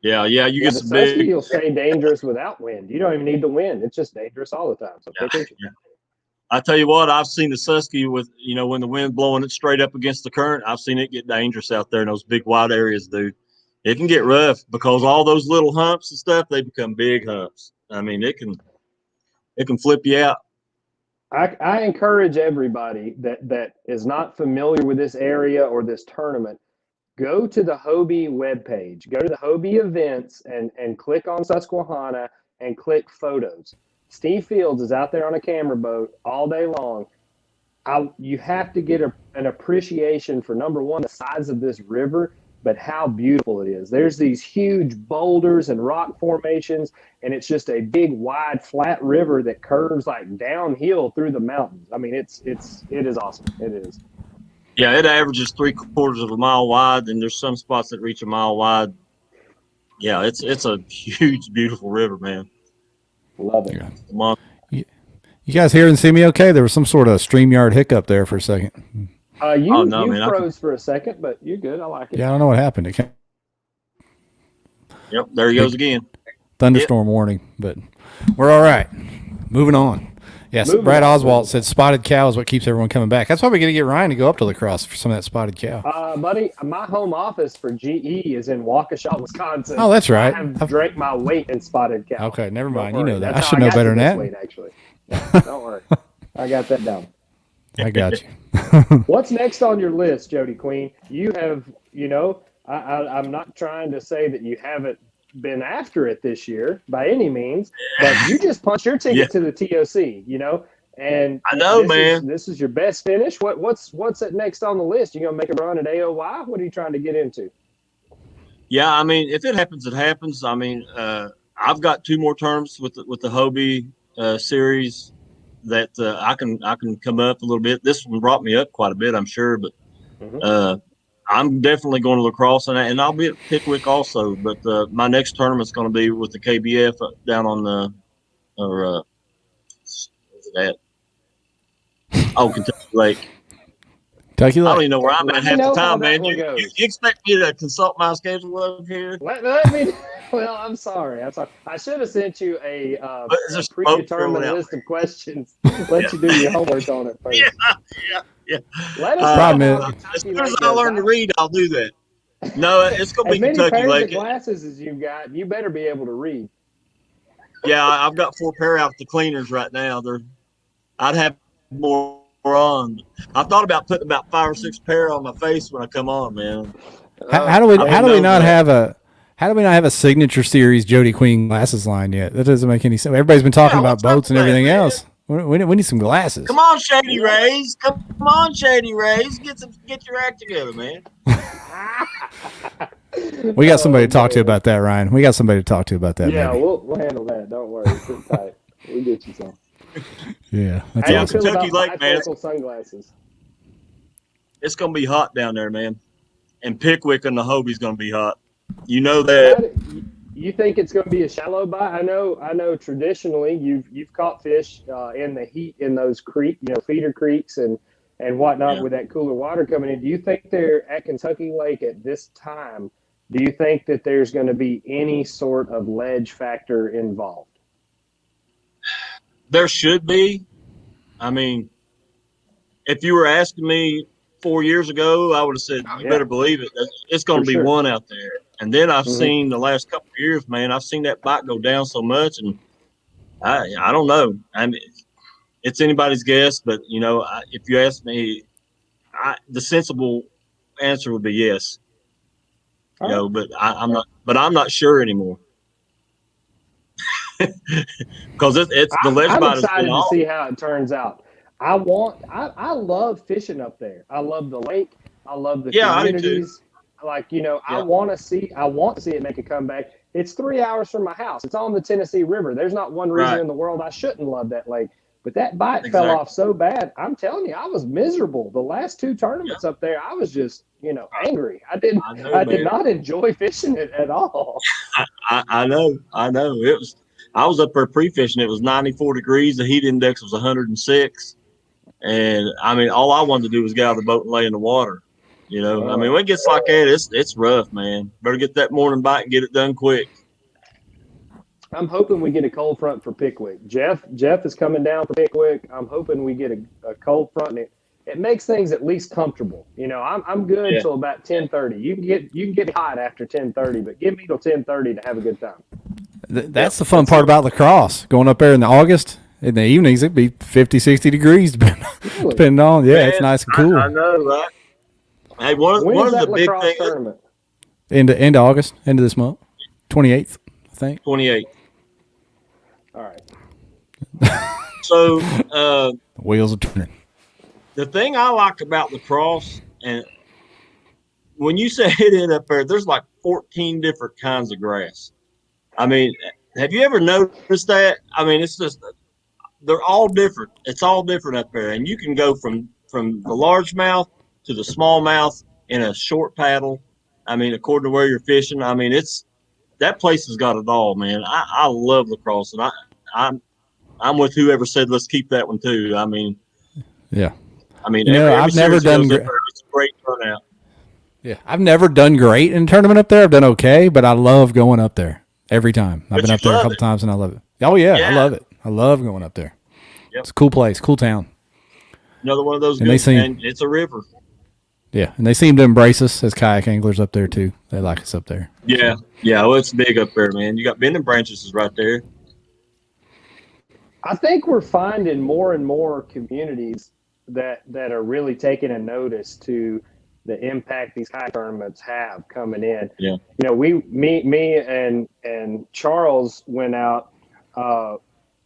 Yeah. You get some big. You'll stay dangerous without wind. You don't even need the wind. It's just dangerous all the time. So pay attention. Yeah. I tell you what, I've seen the Susky with when the wind blowing it straight up against the current. I've seen it get dangerous out there in those big wide areas, dude. It can get rough because all those little humps and stuff, they become big humps. I mean, it can flip you out. I encourage everybody that is not familiar with this area or this tournament. Go to the Hobie webpage. Go to the Hobie events and click on Susquehanna and click photos. Steve Fields is out there on a camera boat all day long. You have to get an appreciation for, number one, the size of this river, but how beautiful it is. There's these huge boulders and rock formations, and it's just a big, wide, flat river that curves like downhill through the mountains. I mean, it is awesome. It is. Yeah, it averages 3/4 of a mile wide, and there's some spots that reach a mile wide. Yeah, it's a huge, beautiful river, man. Love it. Yeah. You guys hear and see me okay? There was some sort of StreamYard hiccup there for a second. You froze for a second, but you're good. I like it. Yeah, I don't know what happened. Yep, there he goes again. Thunderstorm warning, but we're all right. Moving on. Yes, Brad Oswald said spotted cow is what keeps everyone coming back. That's why we got to get Ryan to go up to La Crosse for some of that spotted cow. Buddy, my home office for GE is in Waukesha, Wisconsin. Oh, that's right. I've drank my weight in spotted cow. Okay, never mind. You know that. I should know better than that. Weight, actually. Yeah, don't worry. I got that down. I got you. What's next on your list, Jody Queen? You have, I'm not trying to say that you haven't been after it this year by any means, but you just punched your ticket to the TOC, and I know, man. This is your best finish. What's it next on the list? You gonna make a run at AOY? What are you trying to get into? Yeah, I mean, if it happens, it happens. I mean, I've got 2 more terms with the Hobie series that I can come up a little bit. This one brought me up quite a bit, I'm sure, but I'm definitely going to La Crosse, and I'll be at Pickwick also. But my next tournament's going to be with the KBF down on the what's that? Oh, Kentucky Lake. Kentucky Lake. I don't even know where I'm at half the time, man. You expect me to consult my schedule up here? Let me. Well, I'm sorry. I should have sent you a predetermined list of questions. Let you do your homework on it first. Yeah. Let us as soon as I learn to read, I'll do that. No, it's going to be Kentucky Lake. As many pairs of glasses as you've got, you better be able to read. Yeah, I've got 4 pair out the cleaners right now. I'd have more on. I thought about putting about 5 or 6 pair on my face when I come on, man. How do we not have a signature series Jody Queen glasses line yet? That doesn't make any sense. Everybody's been talking about boats and everything else. We need some glasses. Come on, Shady Rays. Come on, Shady Rays. Get your act together, man. We got somebody to talk to about that, Ryan. We got somebody to talk to about that. Yeah, maybe. we'll handle that. Don't worry. Sit tight. We'll get you some. Yeah, that's How awesome. you feel Kentucky about Lake, man. bifocal sunglasses? It's gonna be hot down there, man. And Pickwick and the Hobie's gonna be hot. You know that. You think it's going to be a shallow bite? I know. Traditionally, you've caught fish in the heat in those feeder creeks and whatnot with that cooler water coming in. Do you think they're at Kentucky Lake at this time? Do you think that there's going to be any sort of ledge factor involved? There should be. I mean, if you were asking me 4 years ago, I would have said, you better believe it. It's going to be one out there. And then I've seen the last couple of years, man, I've seen that bite go down so much. And I don't know. I mean, it's anybody's guess. But, if you ask me, the sensible answer would be yes. But I'm not sure anymore. Because it's the ledge bite. I'm excited to see how it turns out. I love fishing up there. I love the lake. I love the communities. I want to see it make a comeback. It's 3 hours from my house. It's on the Tennessee River. There's not one reason in the world I shouldn't love that lake. But that bite fell off so bad. I'm telling you, I was miserable. The last two tournaments up there, I was just, angry. I did not enjoy fishing it at all. I know. I was up there pre-fishing. It was 94 degrees. The heat index was 106. And I mean, all I wanted to do was get out of the boat and lay in the water. I mean, when it gets like that, it's rough, man. Better get that morning bite and get it done quick. I'm hoping we get a cold front for Pickwick. Jeff is coming down for Pickwick. I'm hoping we get a cold front. And it makes things at least comfortable. I'm good till about 10:30. You can get hot after 10:30, but give me till 10:30 to have a good time. That's the fun part about lacrosse. Going up there in August. In the evenings, it'd be 50, 60 degrees, depending on. Yeah, man, it's nice and cool. I know, right? Hey, one of the big things. Tournament? End of August, end of this month, 28th, I think. 28th. All right. So, the wheels are turning. The thing I like about lacrosse, and when you say hit it up there, there's like 14 different kinds of grass. I mean, have you ever noticed that? I mean, it's just. They're all different. It's all different up there. And you can go from the largemouth to the smallmouth in a short paddle. I mean, according to where you're fishing. I mean, that place has got it all, man. I love lacrosse, and I'm with whoever said let's keep that one too. I mean, yeah. I mean, I've never done. It's a great turnout. Yeah, I've never done great in a tournament up there. I've done okay, but I love going up there every time. I've been up there a couple times, and I love it. Oh yeah, I love it. I love going up there. Yep. It's a cool place, cool town. Another one of those good, and it's a river. Yeah, and they seem to embrace us as kayak anglers up there, too. They like us up there. Yeah, well, it's big up there, man. You got Bend and Branches is right there. I think we're finding more and more communities that are really taking a notice to the impact these kayak tournaments have coming in. Yeah. Me and Charles went out.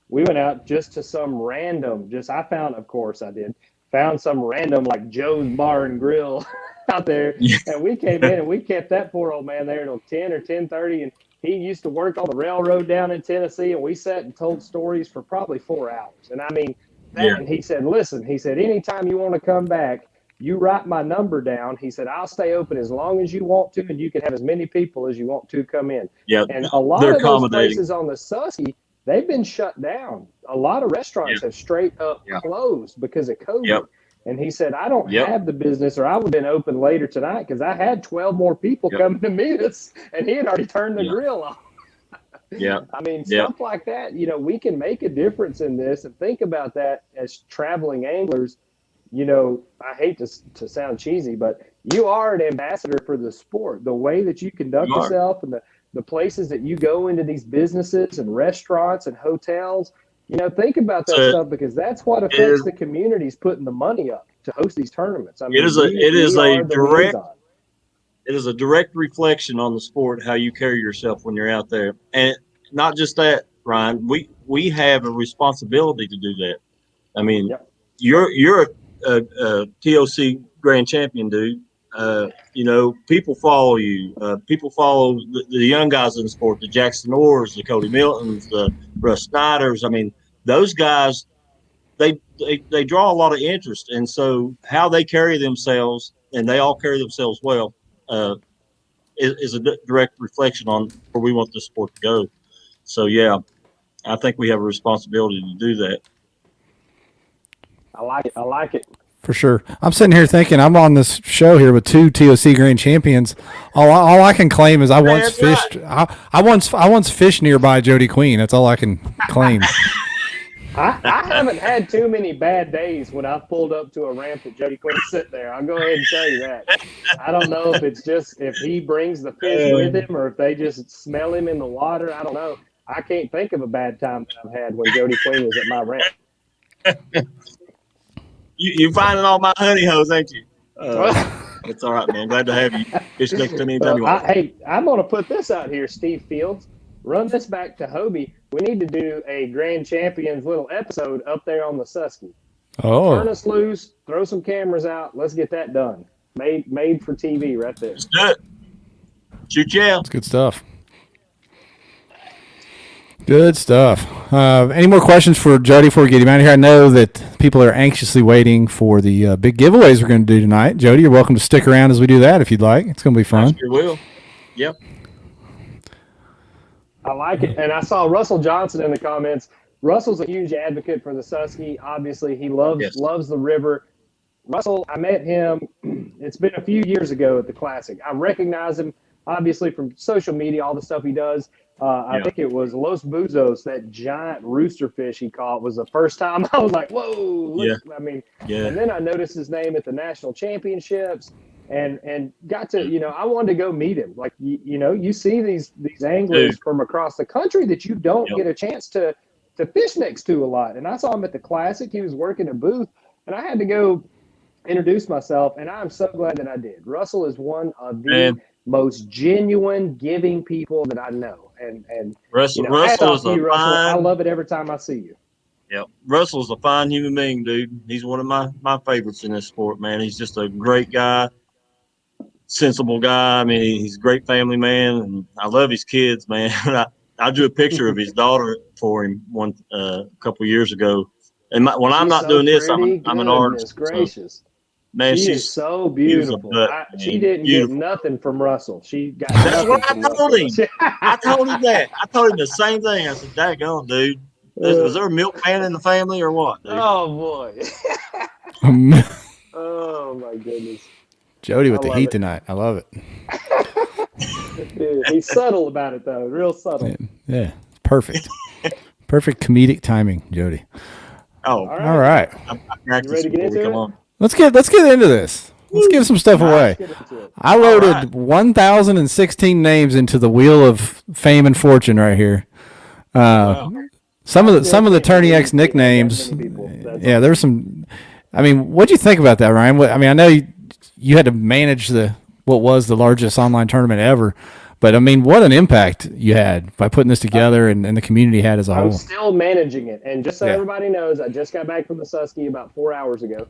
We went out just to some random. I found some random like Joe's Bar and Grill out there, and we came in and we kept that poor old man there till 10 or 10:30, and he used to work on the railroad down in Tennessee, and we sat and told stories for probably 4 hours. And I mean, and he said, listen, anytime you want to come back, you write my number down. He said, I'll stay open as long as you want to, and you can have as many people as you want to come in. Yeah, and a lot of those places on the Susky, they've been shut down. A lot of restaurants have straight up closed because of COVID. Yep. And he said, I don't have the business, or I would have been open later tonight because I had 12 more people coming to meet us, and he had already turned the grill off. I mean, stuff like that, we can make a difference in this, and think about that as traveling anglers. I hate to sound cheesy, but you are an ambassador for the sport. The way that you conduct yourself and the places that you go into these businesses and restaurants and hotels, think about that stuff, because that's what affects the communities putting the money up to host these tournaments. I mean, it is a direct reflection on the sport, how you carry yourself when you're out there. And not just that, Ryan, we have a responsibility to do that. I mean, you're a TOC grand champion, dude. People follow you. People follow the young guys in the sport, the Jackson Orrs, the Cody Miltons, the Russ Snyders. I mean, those guys, they draw a lot of interest. And so how they carry themselves, and they all carry themselves well, is a direct reflection on where we want the sport to go. So, yeah, I think we have a responsibility to do that. I like it. For sure. I'm sitting here thinking I'm on this show here with 2 TOC grand champions. All I can claim is I once fished. I once fished nearby Jody Queen. That's all I can claim. I haven't had too many bad days when I've pulled up to a ramp that Jody Quinn sit there. I'll go ahead and tell you that. I don't know if it's just if he brings the fish with him or if they just smell him in the water. I don't know. I can't think of a bad time that I've had when Jody Quinn was at my ramp. You're finding all my honey hoes, ain't you? It's all right, man. Glad to have you. Fish next to me anytime you want. Hey, I'm going to put this out here, Steve Fields. Run this back to Hobie. We need to do a Grand Champions little episode up there on the Susky. Oh. Turn us loose, throw some cameras out. Let's get that done. Made for TV right there. Let's do it. Shoot, yeah. That's good stuff. Good stuff. Any more questions for Jody before we get him out of here? I know that people are anxiously waiting for the big giveaways we're going to do tonight. Jody, you're welcome to stick around as we do that if you'd like. It's going to be fun. I sure will. Yep. I like it. And I saw Russell Johnson in the comments. Russell's a huge advocate for the Susky. Obviously, he loves the river. Russell, I met him, it's been a few years ago at the Classic. I recognize him, obviously, from social media, all the stuff he does. I think it was Los Buzos, that giant rooster fish he caught, was the first time I was like, whoa. Look. I mean, and then I noticed his name at the national championships and got to, I wanted to go meet him. Like, you see these anglers from across the country that you don't get a chance to fish next to a lot. And I saw him at the Classic. He was working a booth, and I had to go introduce myself, and I'm so glad that I did. Russell is one of the most genuine, giving people that I know. And Russell is a Russell. I love it every time I see you. Yeah, Russell's a fine human being, dude. He's one of my favorites in this sport, man. He's just a great guy, sensible guy. I mean, he's a great family man, and I love his kids, man. I drew a picture of his daughter for him a couple years ago. And when I'm not doing this, I'm an artist. Gracious. So, man, she's so beautiful. She didn't get nothing from Russell. She got That's what I told him. I told him that. I told him the same thing. I said, daggone, dude. Was there a milkman in the family or what, dude? Oh, boy. Oh, my goodness. Jody with the heat tonight. I love it. Dude, he's subtle about it, though. Real subtle. Yeah. Perfect. Perfect comedic timing, Jody. Oh, all right. I practiced before we come on. Let's get into this. Let's give some stuff away. I loaded 1,016 names into the wheel of fame and fortune right here. Some of the Tourney X nicknames. Yeah, there's some. I mean, what'd you think about that, Ryan? I know you had to manage what was the largest online tournament ever. But, I mean, what an impact you had by putting this together and the community had as a whole. I'm still managing it. And just so everybody knows, I just got back from the Susky about 4 hours ago.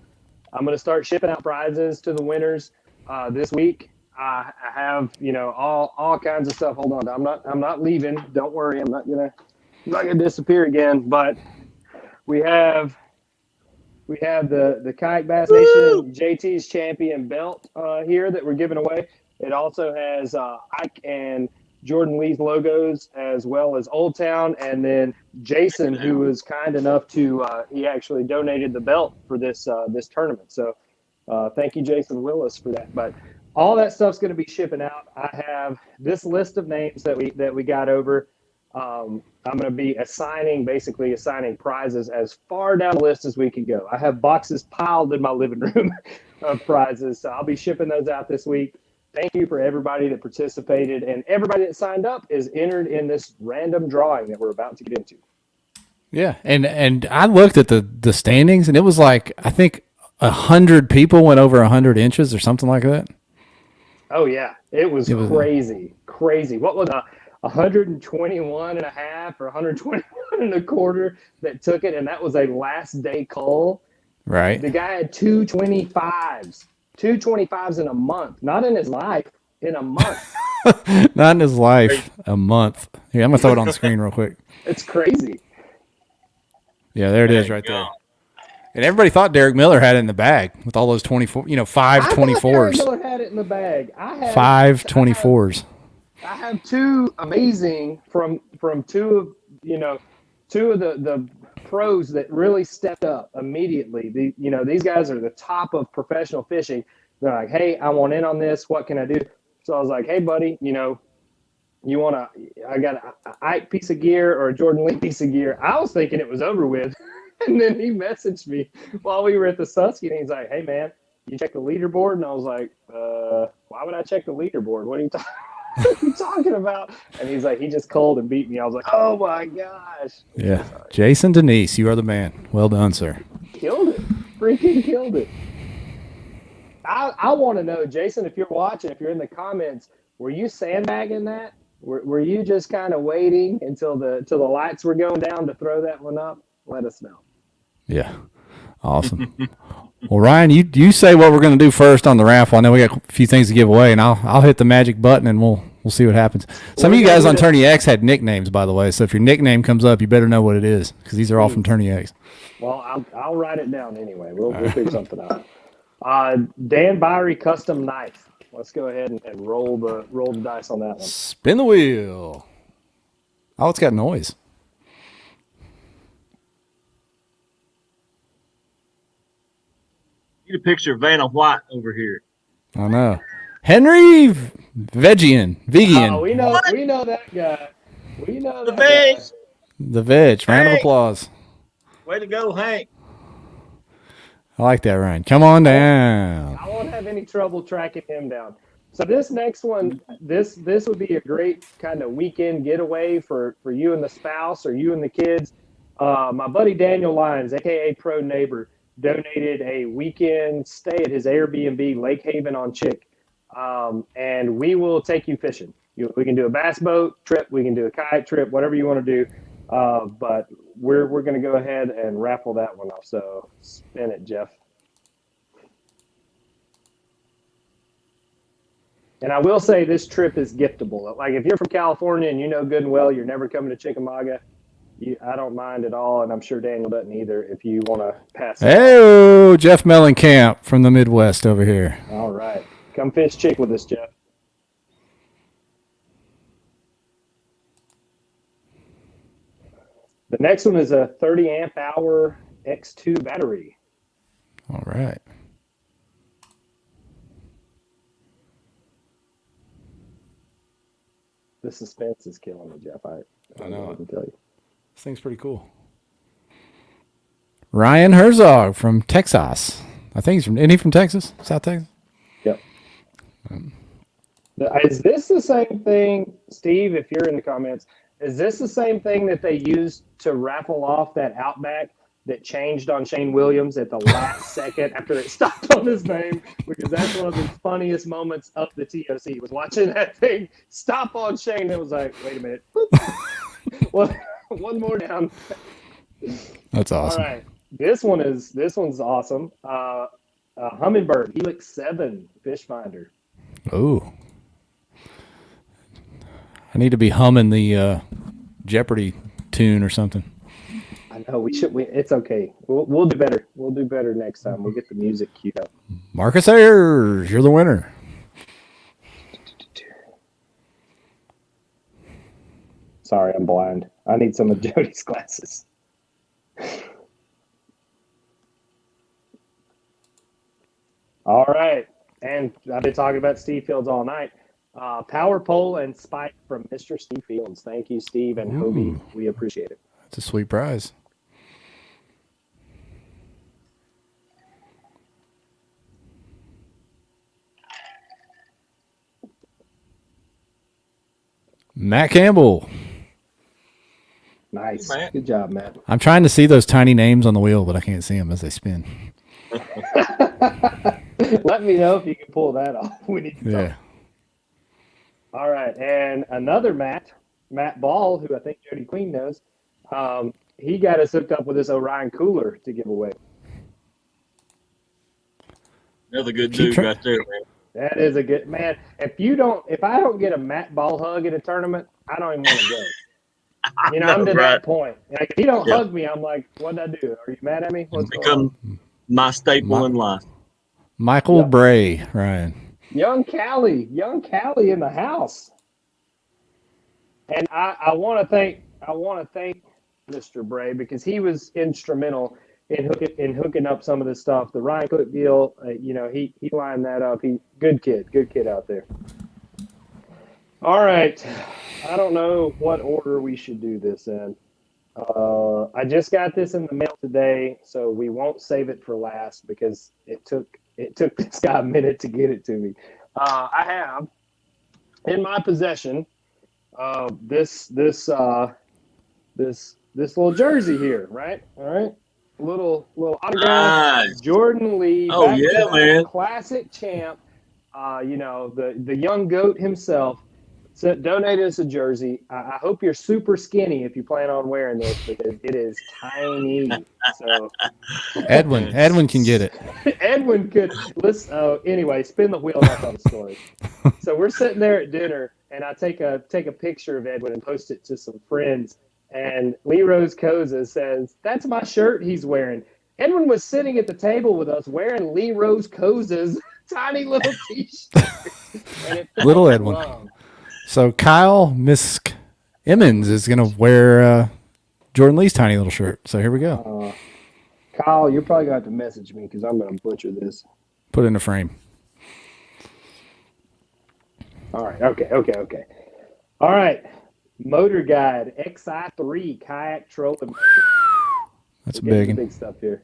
I'm going to start shipping out prizes to the winners this week. I have, all kinds of stuff. Hold on. I'm not leaving. Don't worry. I'm not gonna disappear again. But we have the Kayak Bass Nation JT's champion belt here that we're giving away. It also has Ike and Jordan Lee's logos, as well as Old Town, and then Jason, who was kind enough to he actually donated the belt for this tournament. So thank you, Jason Willis, for that. But all that stuff's going to be shipping out. I have this list of names that we got over. I'm going to be assigning prizes as far down the list as we can go. I have boxes piled in my living room of prizes, so I'll be shipping those out this week. Thank you for everybody that participated, and everybody that signed up is entered in this random drawing that we're about to get into. Yeah, and I looked at the standings, and it was like, I think 100 people went over 100 inches or something like that. Oh, yeah. It was crazy. Crazy. What was 121 and a half or 121 and a quarter that took it, and that was a last day cull. Right. The guy had 225s in a month, not in his life, in a month. Not in his life, a month. Here, I'm going to throw it on the screen real quick. It's crazy. Yeah, there it is right there. And everybody thought Derek Miller had it in the bag with all those 24, 5 24s. Derek Miller had it in the bag. I had 5 24s. I have two amazing from two of the pros that really stepped up immedately. These guys are the top of professional fishing. They're like, hey, I want in on this. What can I do? So I was like, hey, buddy, I got an Ike piece of gear or a Jordan Lee piece of gear. I was thinking it was over with. And then he messaged me while we were at the Susky, and he's like, hey, man, you check the leaderboard? And I was like, why would I check the leaderboard? What are you talking about? And he's like, he just called and beat me. I was like, oh, my gosh. Yeah. Jason Denise, you are the man. Well done, sir. Killed it. Freaking killed it. I want to know, Jason, if you're watching, if you're in the comments, were you sandbagging that? Were you just kind of waiting until the lights were going down to throw that one up? Let us know. Yeah. Awesome. Well, Ryan, you say what we're going to do first on the raffle. I know we got a few things to give away, and I'll hit the magic button, and we'll see what happens. Some of you guys on Tourney X had nicknames, by the way, so if your nickname comes up, you better know what it is, because these are all from Tourney X. Well, I'll write it down anyway. We'll figure something out. Dan Byrie custom knife. Let's go ahead and roll the dice on that one. Spin the wheel. Oh, it's got noise. Get a picture of Vanna White over here. I know. Henry Vegian. Oh, we know that guy. We know The that veg. guy. The veg. Round of applause. Way to go, Hank. I like that, Ryan. Come on down. I won't have any trouble tracking him down. So this next one, this would be a great kind of weekend getaway for you and the spouse or you and the kids. My buddy Daniel Lyons, aka Pro Neighbor, donated a weekend stay at his Airbnb, Lake Haven on Chick, and we will take you fishing. We can do a bass boat trip, we can do a kayak trip, whatever you want to do. But we're going to go ahead and raffle that one off. So spin it, Jeff. And I will say this trip is giftable. Like if you're from California and you know good and well you're never coming to Chickamauga, I don't mind at all, and I'm sure Daniel doesn't either if you want to pass it. Hey, Jeff Mellencamp from the Midwest over here. All right. Come fish Chick with us, Jeff. The next one is a 30 amp hour X2 battery. All right. The suspense is killing me, Jeff. I know. I can tell you. This thing's pretty cool. Ryan Herzog from Texas. I think isn't he from Texas? South Texas? Yep. Is this the same thing, Steve, if you're in the comments, is this the same thing that they used to raffle off that Outback that changed on Shane Williams at the last second after it stopped on his name? Because that's one of the funniest moments of the TOC was watching that thing stop on Shane. It was like, wait a minute. Well, one more down. That's awesome. All right. This one's awesome. Humminbird Helix 7 fish finder. Oh. I need to be humming the Jeopardy tune or something. I know we should. It's okay. We'll do better. We'll do better next time. We'll get the music queued up. Marcus Ayers, you're the winner. Sorry, I'm blind. I need some of Jody's glasses. All right. And I've been talking about Steve Fields all night. Power pole and spike from Mr. Steve Fields. Thank you, Steve and Hobie. We appreciate it. It's a sweet prize. Matt Campbell. Nice. Good job, Matt. I'm trying to see those tiny names on the wheel, but I can't see them as they spin. Let me know if you can pull that off. We need to talk. All right. And another Matt Matt Ball, who I think Jody Queen knows, he got us hooked up with this Orion cooler to give away. Another good dude right there, man. That is a good man. If I don't get a Matt Ball hug at a tournament, I don't even want to go. I'm to that point. Like, if he don't hug me, I'm like, what'd I do? Are you mad at me? What's become my staple in life. Michael Bray, Ryan. Young Callie in the house. And I want to thank Mr. Bray because he was instrumental in hooking up some of this stuff. The Ryan Cook deal, he lined that up. Good kid out there. All right, I don't know what order we should do this in. I just got this in the mail today, so we won't save it for last because it took this guy a minute to get it to me. I have in my possession this little jersey here, right? All right, little autograph, nice. Jordan Lee. Oh yeah, man! Classic champ. The young goat himself. Donated us a jersey. I hope you're super skinny if you plan on wearing this because it is tiny. So Edwin can get it. Edwin could. Listen. Anyway, spin the wheel. That's on the story. So we're sitting there at dinner, and I take a picture of Edwin and post it to some friends. And Lee Rose Koza says, "That's my shirt he's wearing." Edwin was sitting at the table with us wearing Lee Rose Koza's tiny little T-shirt. Little Edwin. Long. So Kyle Misk Emmons is going to wear Jordan Lee's tiny little shirt. So here we go. Kyle, you're probably going to have to message me because I'm going to butcher this. Put it in a frame. All right. Okay. All right. Motor Guide XI3 kayak trolling. That's big. Big stuff here.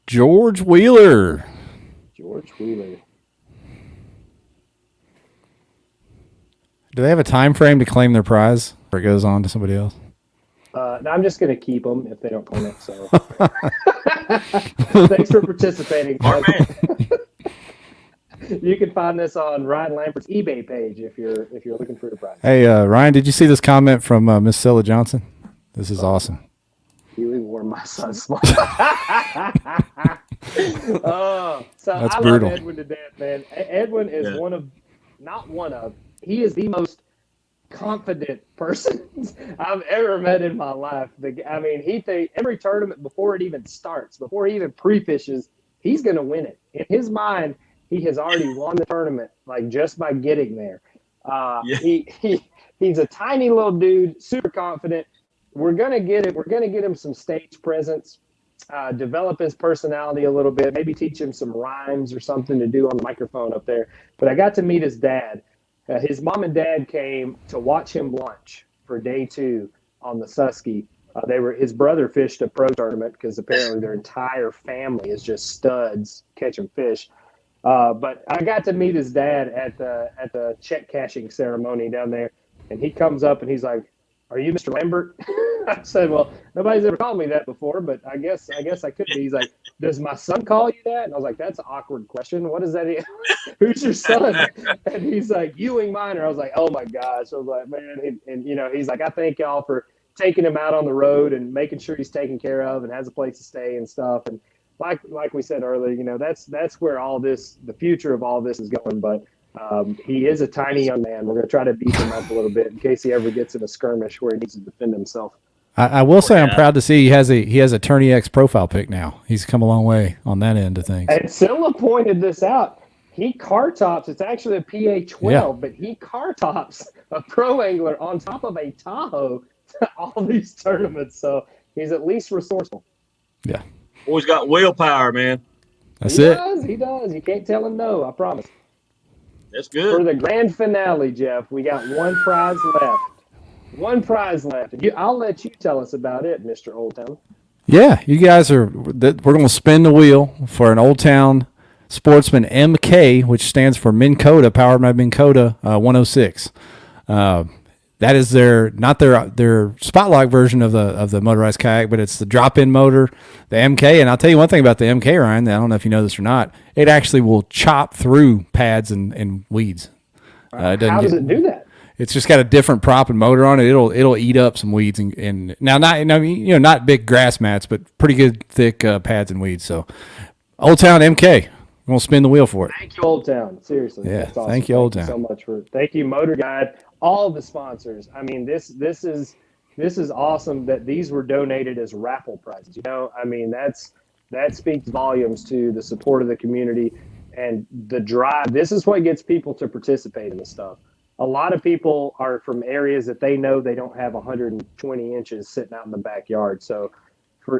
George Wheeler. Do they have a time frame to claim their prize or it goes on to somebody else? No, I'm just going to keep them if they don't claim it. So thanks for participating. You can find this on Ryan Lampert's eBay page if you're looking for the prize. Hey, Ryan, did you see this comment from Miss Scylla Johnson? This is awesome. He wore my son's small. So that's I brutal. love Edwin to death, man. Edwin is he is the most confident person I've ever met in my life. He thinks every tournament before it even starts, before he even pre-fishes, he's going to win it. In his mind, he has already won the tournament, like just by getting there. He's a tiny little dude, super confident. We're gonna get him some stage presence, develop his personality a little bit, maybe teach him some rhymes or something to do on the microphone up there. But I got to meet his dad. His mom and dad came to watch him lunch for day 2 on the Susky. His brother fished a pro tournament because apparently their entire family is just studs catching fish. But I got to meet his dad at the check cashing ceremony down there, and he comes up and he's like, "Are you Mr. Lambert?" I said, "Well, nobody's ever called me that before, but I guess I could be." He's like, "Does my son call you that?" And I was like, "That's an awkward question. What is that? Who's your son?" And he's like, "Ewing Minor." I was like, "Oh my gosh!" I was like, "Man," and he's like, "I thank y'all for taking him out on the road and making sure he's taken care of and has a place to stay and stuff." And like we said earlier, that's where the future of all this is going. But he is a tiny young man. We're going to try to beef him up a little bit in case he ever gets in a skirmish where he needs to defend himself. I will say I'm proud to see he has a Tourney X profile pic now. He's come a long way on that end of things. And Scylla pointed this out. He car tops. It's actually a PA-12, but he car tops a pro angler on top of a Tahoe to all these tournaments. So he's at least resourceful. Yeah. Always got willpower, man. That's it. He does. You can't tell him no, I promise. That's good. For the grand finale, Jeff, we got one prize left. I'll let you tell us about it, Mr. Old Town. Yeah, you guys we're going to spin the wheel for an Old Town Sportsman MK, which stands for Minn Kota, powered by Minn Kota 106. That is not their spotlight version of the motorized kayak, but it's the drop-in motor, the MK. And I'll tell you one thing about the MK, Ryan. I don't know if you know this or not. It actually will chop through pads and weeds. How does it do that? It's just got a different prop and motor on it. It'll eat up some weeds and now not big grass mats, but pretty good thick pads and weeds. So, Old Town MK. We're gonna spin the wheel for it. Thank you, Old Town. Seriously, yeah. That's awesome. Thank you, Old Town. So much thank you, Motor Guide. All the sponsors. I mean, this is awesome that these were donated as raffle prizes. I mean, that speaks volumes to the support of the community and the drive. This is what gets people to participate in this stuff. A lot of people are from areas that they know they don't have 120 inches sitting out in the backyard. So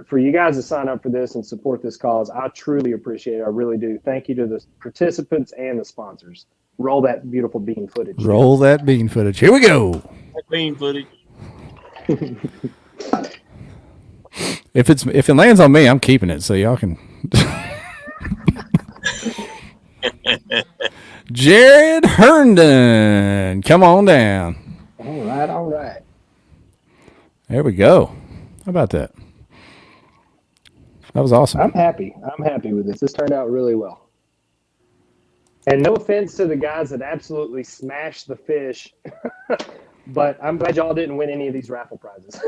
for you guys to sign up for this and support this cause, I truly appreciate it. I really do. Thank you to the participants and the sponsors. Roll that beautiful bean footage. Roll that bean footage. Here we go. Bean footage. If it lands on me, I'm keeping it. So y'all can. Jared Herndon, come on down. All right. There we go. How about that? That was awesome. I'm happy with this. This turned out really well. And no offense to the guys that absolutely smashed the fish, but I'm glad y'all didn't win any of these raffle prizes.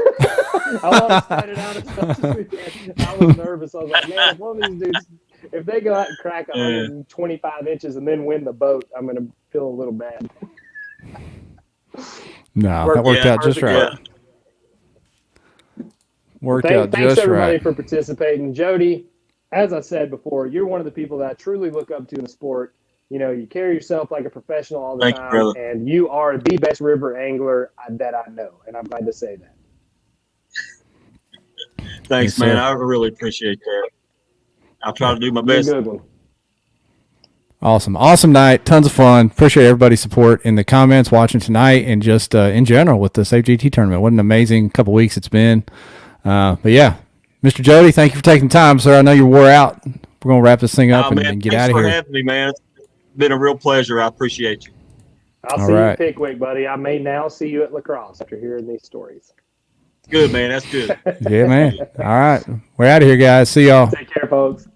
I want to fight it out as much as we can. I was nervous. I was like, man, if one of these dudes, if they go out and crack 125 inches and then win the boat, I'm going to feel a little bad. No, that worked out just right. Thanks everybody for participating. Jody, as I said before, you're one of the people that I truly look up to in the sport. You carry yourself like a professional all the time, and you are the best river angler that I know, and I'm glad to say that. Thanks, man. I really appreciate that. I'll try to do my best. Good one. Awesome night, tons of fun. Appreciate everybody's support in the comments, watching tonight, and just in general with the Safe GT tournament. What an amazing couple weeks it's been. But yeah, Mr. Jody, thank you for taking time, sir. I know you're wore out. We're gonna wrap this thing up and get out of here. Thanks for having me, man. It's been a real pleasure. I appreciate you. I'll see you at Pickwick, buddy. I may now see you at lacrosse after hearing these stories. Good, man. That's good. Yeah, man. All right. We're out of here, guys. See y'all. Take care, folks.